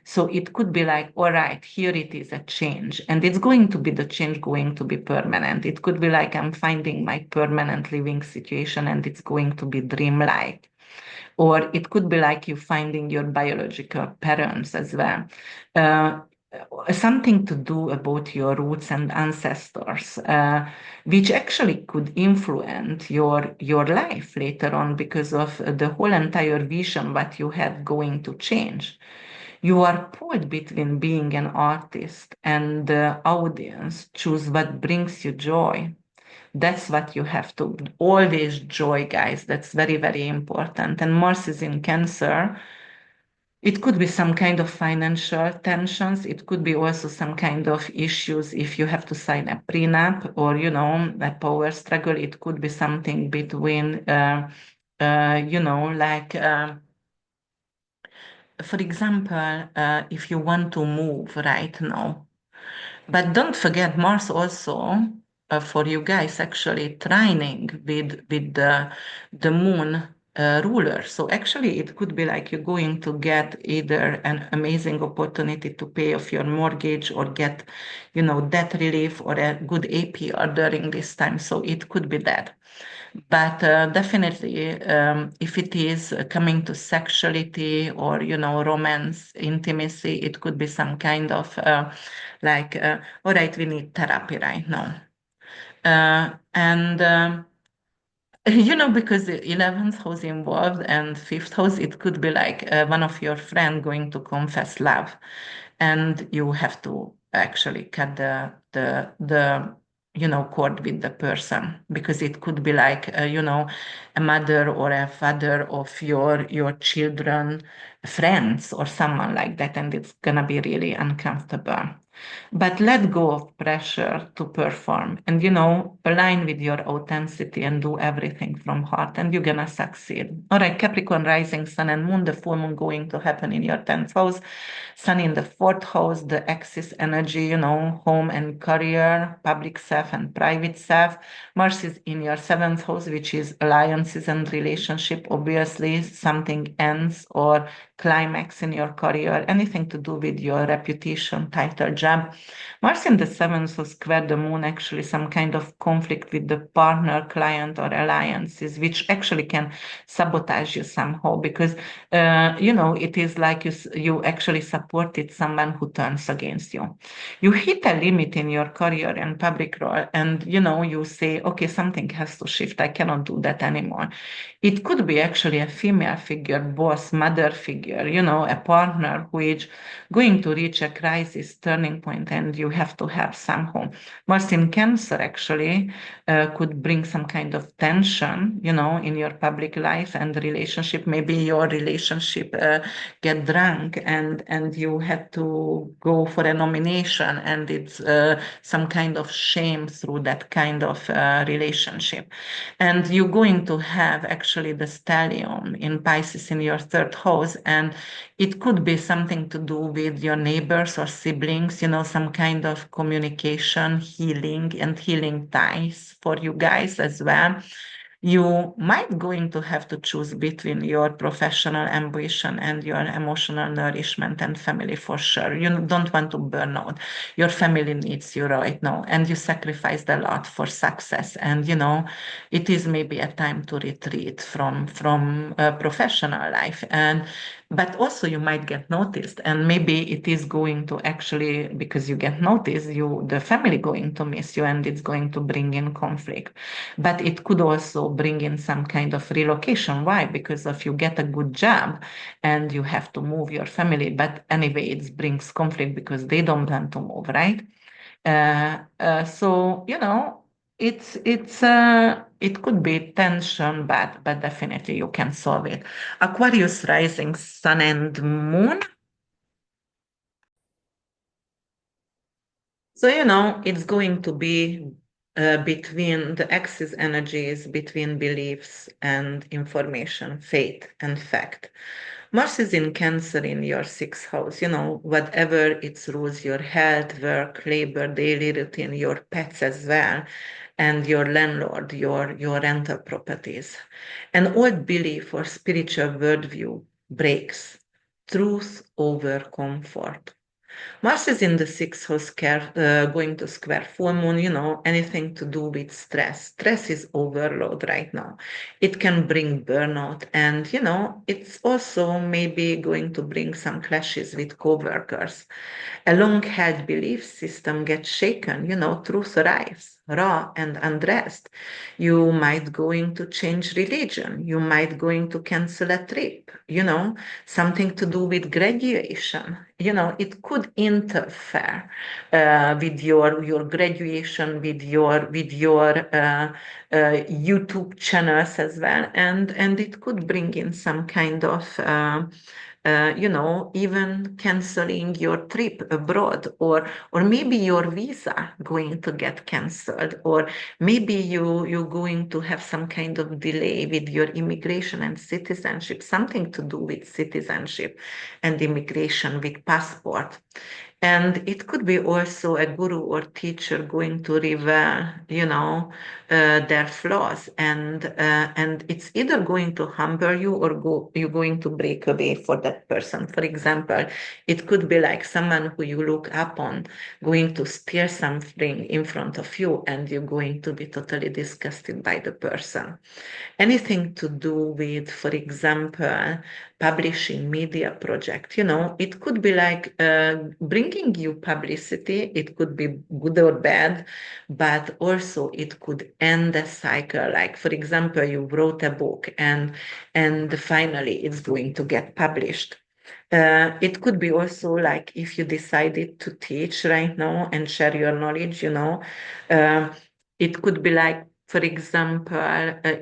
So it could be like, all right, here it is a change, and it's going to be the change going to be permanent. It could be like I'm finding my permanent living situation and it's going to be dreamlike. Or it could be like you finding your biological parents as well. Uh, Something to do about your roots and ancestors, which actually could influence your life later on, because of the whole entire vision what you had going to change. You are pulled between being an artist and the audience. Choose what brings you joy. That's what you have to always joy, guys. That's very, very important. And Mars is in Cancer. It could be some kind of financial tensions. It could be also some kind of issues if you have to sign a prenup or, a power struggle. It could be something between, like, for example, if you want to move right now. But don't forget, Mars also, for you guys, actually trining with the moon ruler. So actually, it could be like you're going to get either an amazing opportunity to pay off your mortgage or get, debt relief or a good APR during this time. So it could be that. But definitely, if it is coming to sexuality or, romance, intimacy, it could be some kind of like, all right, we need therapy right now. And because the 11th house involved and fifth house, it could be like one of your friend going to confess love, and you have to actually cut the cord with the person, because it could be like a mother or a father of your children, friends or someone like that, and it's gonna be really uncomfortable. But let go of pressure to perform and, align with your authenticity and do everything from heart, and you're gonna succeed. All right, Capricorn rising, sun and moon, the full moon going to happen in your 10th house, sun in the fourth house, the axis energy, home and career, public self and private self. Mars is in your seventh house, which is alliances and relationship. Obviously, something ends or climax in your career, anything to do with your reputation, title, job. Mars in the seventh will square the moon, actually some kind of conflict with the partner, client, or alliances, which actually can sabotage you somehow, because it is like you actually supported someone who turns against you. You hit a limit in your career and public role, and you say, okay, something has to shift. I cannot do that anymore. It could be actually a female figure, boss, mother figure, a partner who is going to reach a crisis turning point, and you have to have somehow. Mars in Cancer actually could bring some kind of tension, in your public life and relationship. Maybe your relationship get drunk, and you had to go for a nomination, and it's some kind of shame through that kind of relationship. And you're going to have actually the stellium in Pisces in your third house, and it could be something to do with your neighbors or siblings, some kind of communication, healing, and healing ties for you guys as well. You might going to have to choose between your professional ambition and your emotional nourishment and family, for sure. You don't want to burn out. Your family needs you right now, and you sacrificed a lot for success. And it is maybe a time to retreat from professional life. And but also you might get noticed, and maybe it is going to actually, because you get noticed, the family going to miss you, and it's going to bring in conflict. But it could also bring in some kind of relocation. Why? Because if you get a good job and you have to move your family, but anyway, it brings conflict because they don't want to move, right? So it could be tension, but definitely you can solve it. Aquarius rising, sun and moon. So, it's going to be between the axis energies, between beliefs and information, faith and fact. Mars is in Cancer in your sixth house, whatever its rules, your health, work, labor, daily routine, your pets as well, and your landlord, your rental properties. An old belief or spiritual worldview breaks. Truth over comfort. Mars is in the sixth house, going to square full moon, anything to do with stress. Stress is overload right now. It can bring burnout, and, it's also maybe going to bring some clashes with coworkers. A long held belief system gets shaken, truth arrives. raw and undressed. You might going to change religion. You might going to cancel a trip, something to do with graduation. It could interfere with your graduation, with your YouTube channels as well, and it could bring in some kind of even canceling your trip abroad, or maybe your visa going to get canceled, or maybe you're going to have some kind of delay with your immigration and citizenship, something to do with citizenship and immigration with passport. And it could be also a guru or teacher going to reveal, their flaws, and it's either going to humble you or you're going to break away for that person. For example, it could be like someone who you look up on going to steer something in front of you, and you're going to be totally disgusted by the person. Anything to do with, for example, publishing media project, it could be like bringing you publicity. It could be good or bad, but also it could end a cycle. Like, for example, you wrote a book and finally it's going to get published. It could be also like if you decided to teach right now and share your knowledge, uh, it could be like, for example,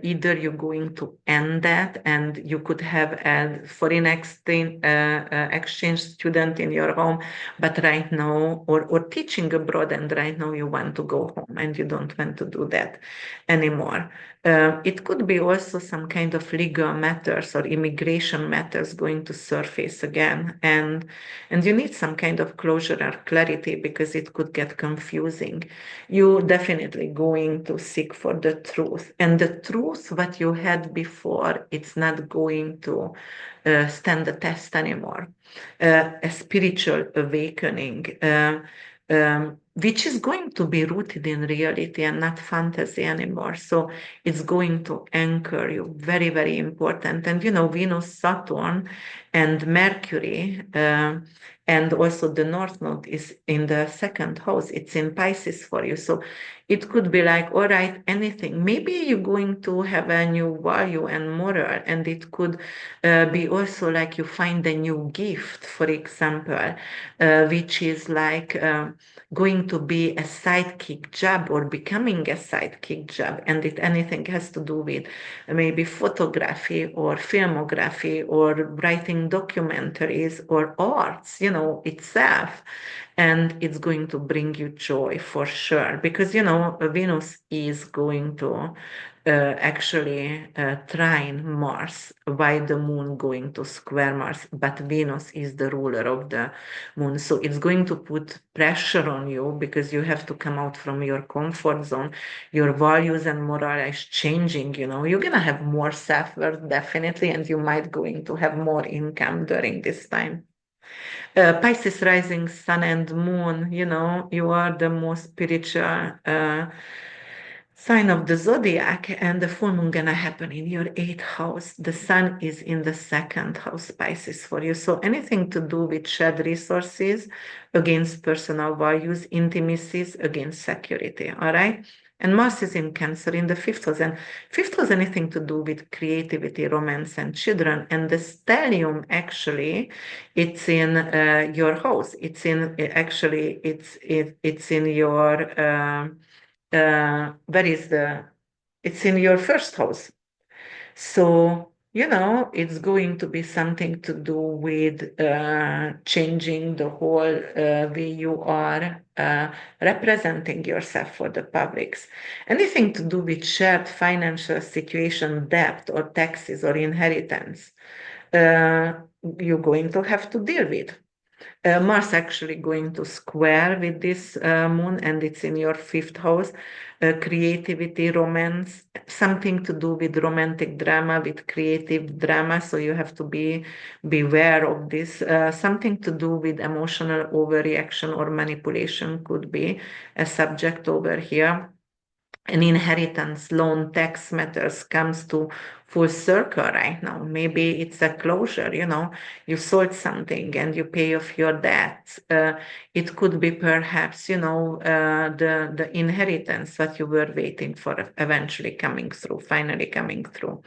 either you're going to end that and you could have a foreign exchange student in your home, but right now, or teaching abroad, and right now you want to go home and you don't want to do that anymore. It could be also some kind of legal matters or immigration matters going to surface again, and you need some kind of closure or clarity because it could get confusing. You definitely going to seek for the truth, and the truth what you had before, it's not going to stand the test anymore. A spiritual awakening, which is going to be rooted in reality and not fantasy anymore. So it's going to anchor you. Very, very important. And Venus, Saturn, and Mercury, and also the North Node is in the second house. It's in Pisces for you. So it could be like, all right, anything. Maybe you're going to have a new value and moral, and it could be also like you find a new gift, for example, which is like going to be a sidekick job or becoming a sidekick job, and it anything has to do with maybe photography or filmography or writing documentaries or arts, itself. And it's going to bring you joy for sure, because Venus is going to actually trine Mars, while the moon going to square Mars, but Venus is the ruler of the moon. So it's going to put pressure on you because you have to come out from your comfort zone. Your values and moral is changing, You're going to have more self-worth, definitely, and you might going to have more income during this time. Pisces rising sun and moon, you are the most spiritual sign of the zodiac, and the full moon gonna happen in your eighth house. The sun is in the second house, Pisces, for you. So anything to do with shared resources against personal values, intimacies against security, all right? And Mars is in Cancer in the fifth house. And fifth house, anything to do with creativity, romance, and children. And the stellium, actually, it's in your house. It's in, actually, it's in your, where is it's in your first house. So, it's going to be something to do with changing the whole way you are representing yourself for the publics. Anything to do with shared financial situation, debt, or taxes, or inheritance, uh, you're going to have to deal with. Mars actually going to square with this moon, and it's in your fifth house. Creativity, romance, something to do with romantic drama, with creative drama. So you have to be beware of this. Something to do with emotional overreaction or manipulation could be a subject over here. an inheritance, loan, tax matters comes to full circle right now. Maybe it's a closure, you sold something and you pay off your debt. It could be perhaps, the inheritance that you were waiting for eventually coming through, finally coming through.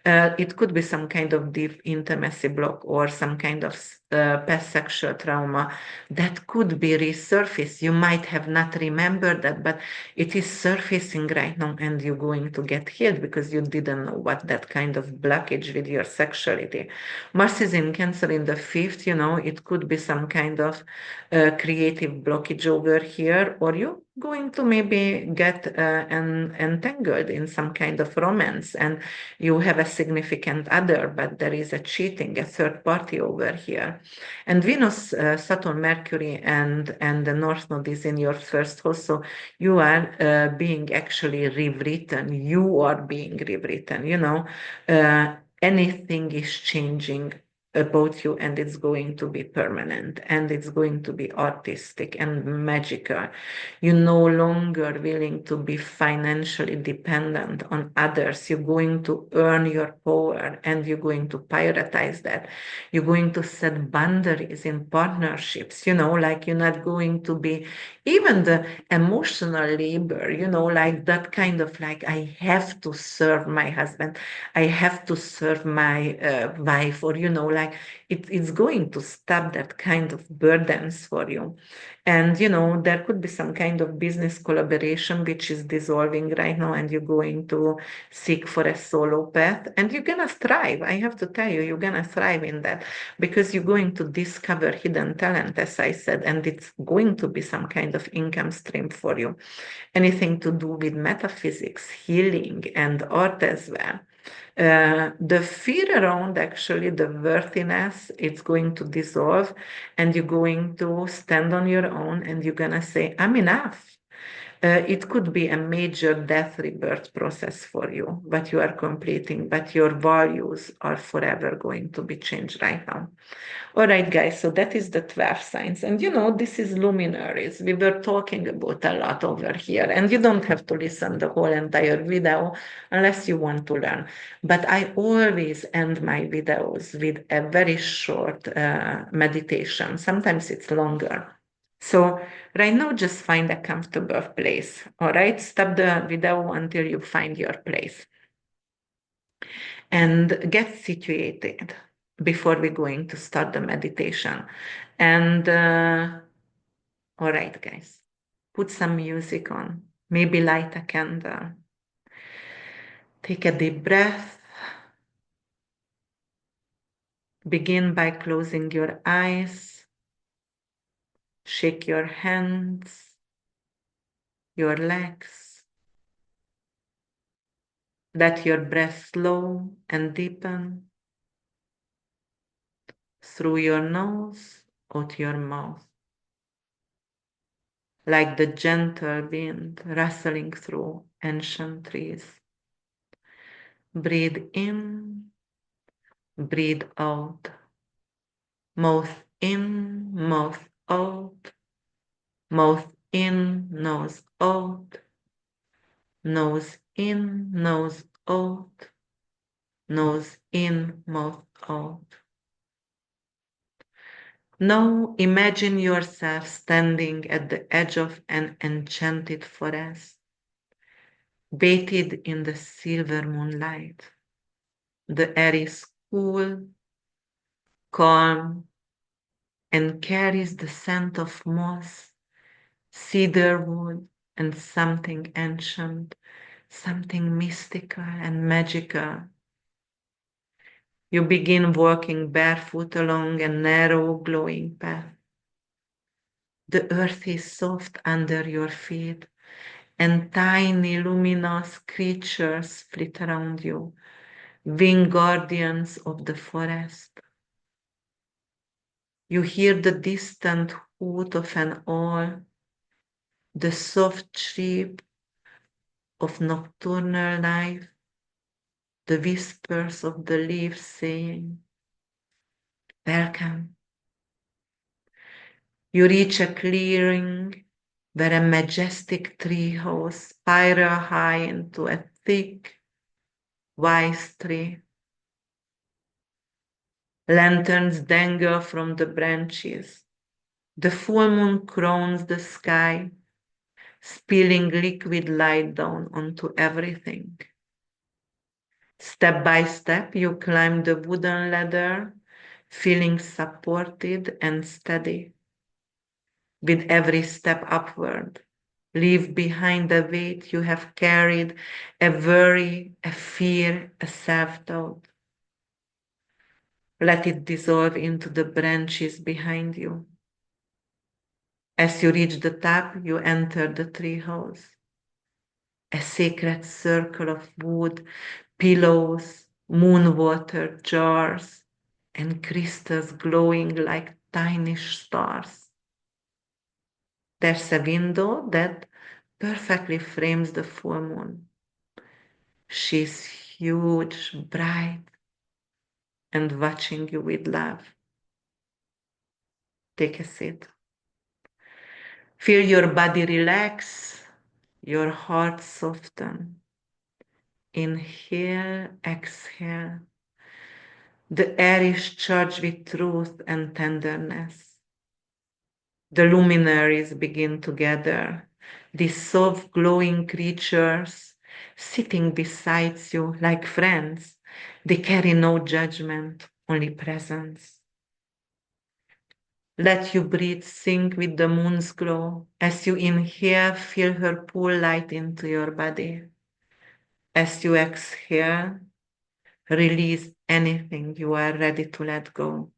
It could be some kind of deep intimacy block or some kind of past sexual trauma that could be resurfaced. You might have not remembered that, but it is surfacing right now and you're going to get healed because you didn't know what that kind of blockage with your sexuality. Mars is in Cancer in the fifth, it could be some kind of creative blockage over here, or you going to maybe get entangled in some kind of romance and you have a significant other, but there is a cheating, a third party over here. And Venus, Saturn, Mercury, and the North Node is in your first house. So you are being actually rewritten. You are being rewritten, anything is changing about you and it's going to be permanent and it's going to be artistic and magical. You're no longer willing to be financially dependent on others. You're going to earn your power and you're going to prioritize that. You're going to set boundaries in partnerships, like you're not going to be even the emotional labor, like that kind of like, I have to serve my husband, I have to serve my wife, or, like it's going to stop that kind of burdens for you. And, there could be some kind of business collaboration which is dissolving right now, and you're going to seek for a solo path, and you're going to thrive. I have to tell you, you're going to thrive in that because you're going to discover hidden talent, as I said, and it's going to be some kind of income stream for you. Anything to do with metaphysics, healing, and art as well. The fear around actually the worthiness, it's going to dissolve and you're going to stand on your own and you're going to say, I'm enough. It could be a major death rebirth process for you, but you are completing, but your values are forever going to be changed right now. All right, guys, so that is the 12 signs. And this is luminaries. We were talking about a lot over here, and you don't have to listen the whole entire video unless you want to learn. But I always end my videos with a very short meditation. Sometimes it's longer. So right now, just find a comfortable place. All right, stop the video until you find your place and get situated before we're going to start the meditation. And all right, guys, put some music on, maybe light a candle. Take a deep breath. Begin by closing your eyes. Shake your hands, your legs. Let your breath slow and deepen through your nose, out your mouth, like the gentle wind rustling through ancient trees. Breathe in, breathe out. Mouth in, mouth out. Mouth in, nose out. Nose in, nose out. Nose in, mouth out. Now imagine yourself standing at the edge of an enchanted forest, bathed in the silver moonlight. The air is cool, calm, and carries the scent of moss, cedar wood, and something ancient, something mystical and magical. You begin walking barefoot along a narrow, glowing path. The earth is soft under your feet, and tiny, luminous creatures flit around you, winged guardians of the forest. You hear the distant hoot of an owl, the soft chirp of nocturnal life, the whispers of the leaves saying, welcome. You reach a clearing where a majestic treehouse spiral high into a thick, wise tree. Lanterns dangle from the branches. The full moon crowns the sky, spilling liquid light down onto everything. Step by step, you climb the wooden ladder, feeling supported and steady. With every step upward, leave behind the weight you have carried, a worry, a fear, a self-doubt. Let it dissolve into the branches behind you. As you reach the top, you enter the treehouse. A sacred circle of wood, pillows, moon water jars, and crystals glowing like tiny stars. There's a window that perfectly frames the full moon. She's huge, bright, and watching you with love. Take a seat. Feel your body relax, your heart soften. Inhale, exhale. The air is charged with truth and tenderness. The luminaries begin to gather, these soft glowing creatures sitting beside you like friends. They carry no judgment, only presence. Let your breath sync with the moon's glow. As you inhale, feel her pull light into your body. As you exhale, release anything you are ready to let go.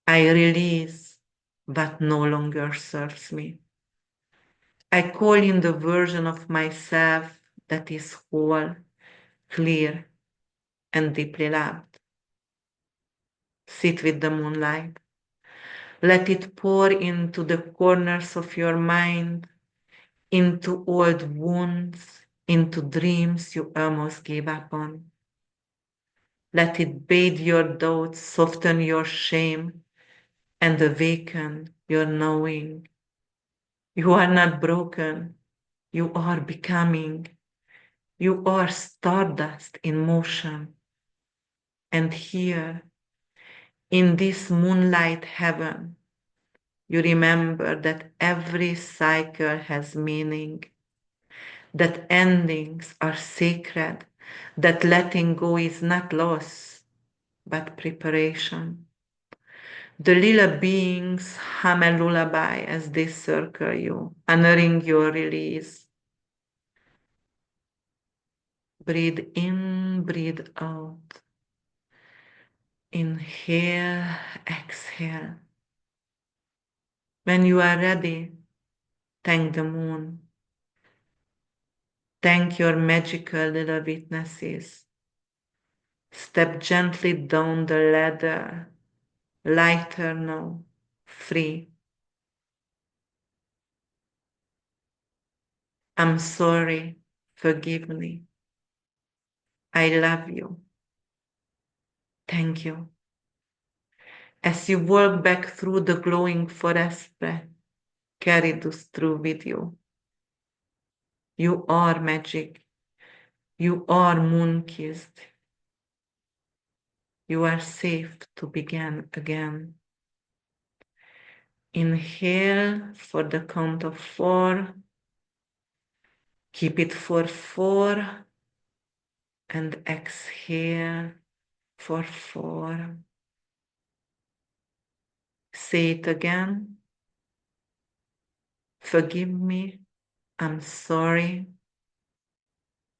I release what no longer serves me. I call in the version of myself that is whole, clear, and deeply loved. Sit with the moonlight. Let it pour into the corners of your mind, into old wounds, into dreams you almost gave up on. Let it bathe your doubts, soften your shame, and awaken your knowing. You are not broken. You are becoming. You are stardust in motion. And here, in this moonlight heaven, you remember that every cycle has meaning, that endings are sacred, that letting go is not loss, but preparation. The little beings hum a lullaby as they circle you, honoring your release. Breathe in, breathe out. Inhale, exhale. When you are ready, thank the moon. Thank your magical little witnesses. Step gently down the ladder, lighter now, free. I'm sorry, forgive me. I love you. Thank you. As you walk back through the glowing forest, carry this through with you. You are magic. You are moon-kissed. You are safe to begin again. Inhale for the count of 4. Keep it for 4. And exhale for 4. Say it again. Forgive me. I'm sorry.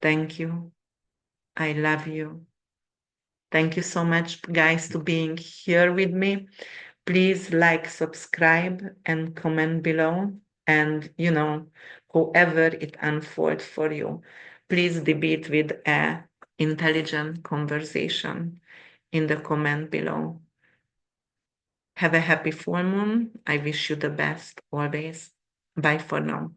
Thank you. I love you. Thank you so much, guys, to being here with me. Please like, subscribe, and comment below. And, however it unfolds for you, please debate with an intelligent conversation in the comment below. Have a happy full moon. I wish you the best always. Bye for now.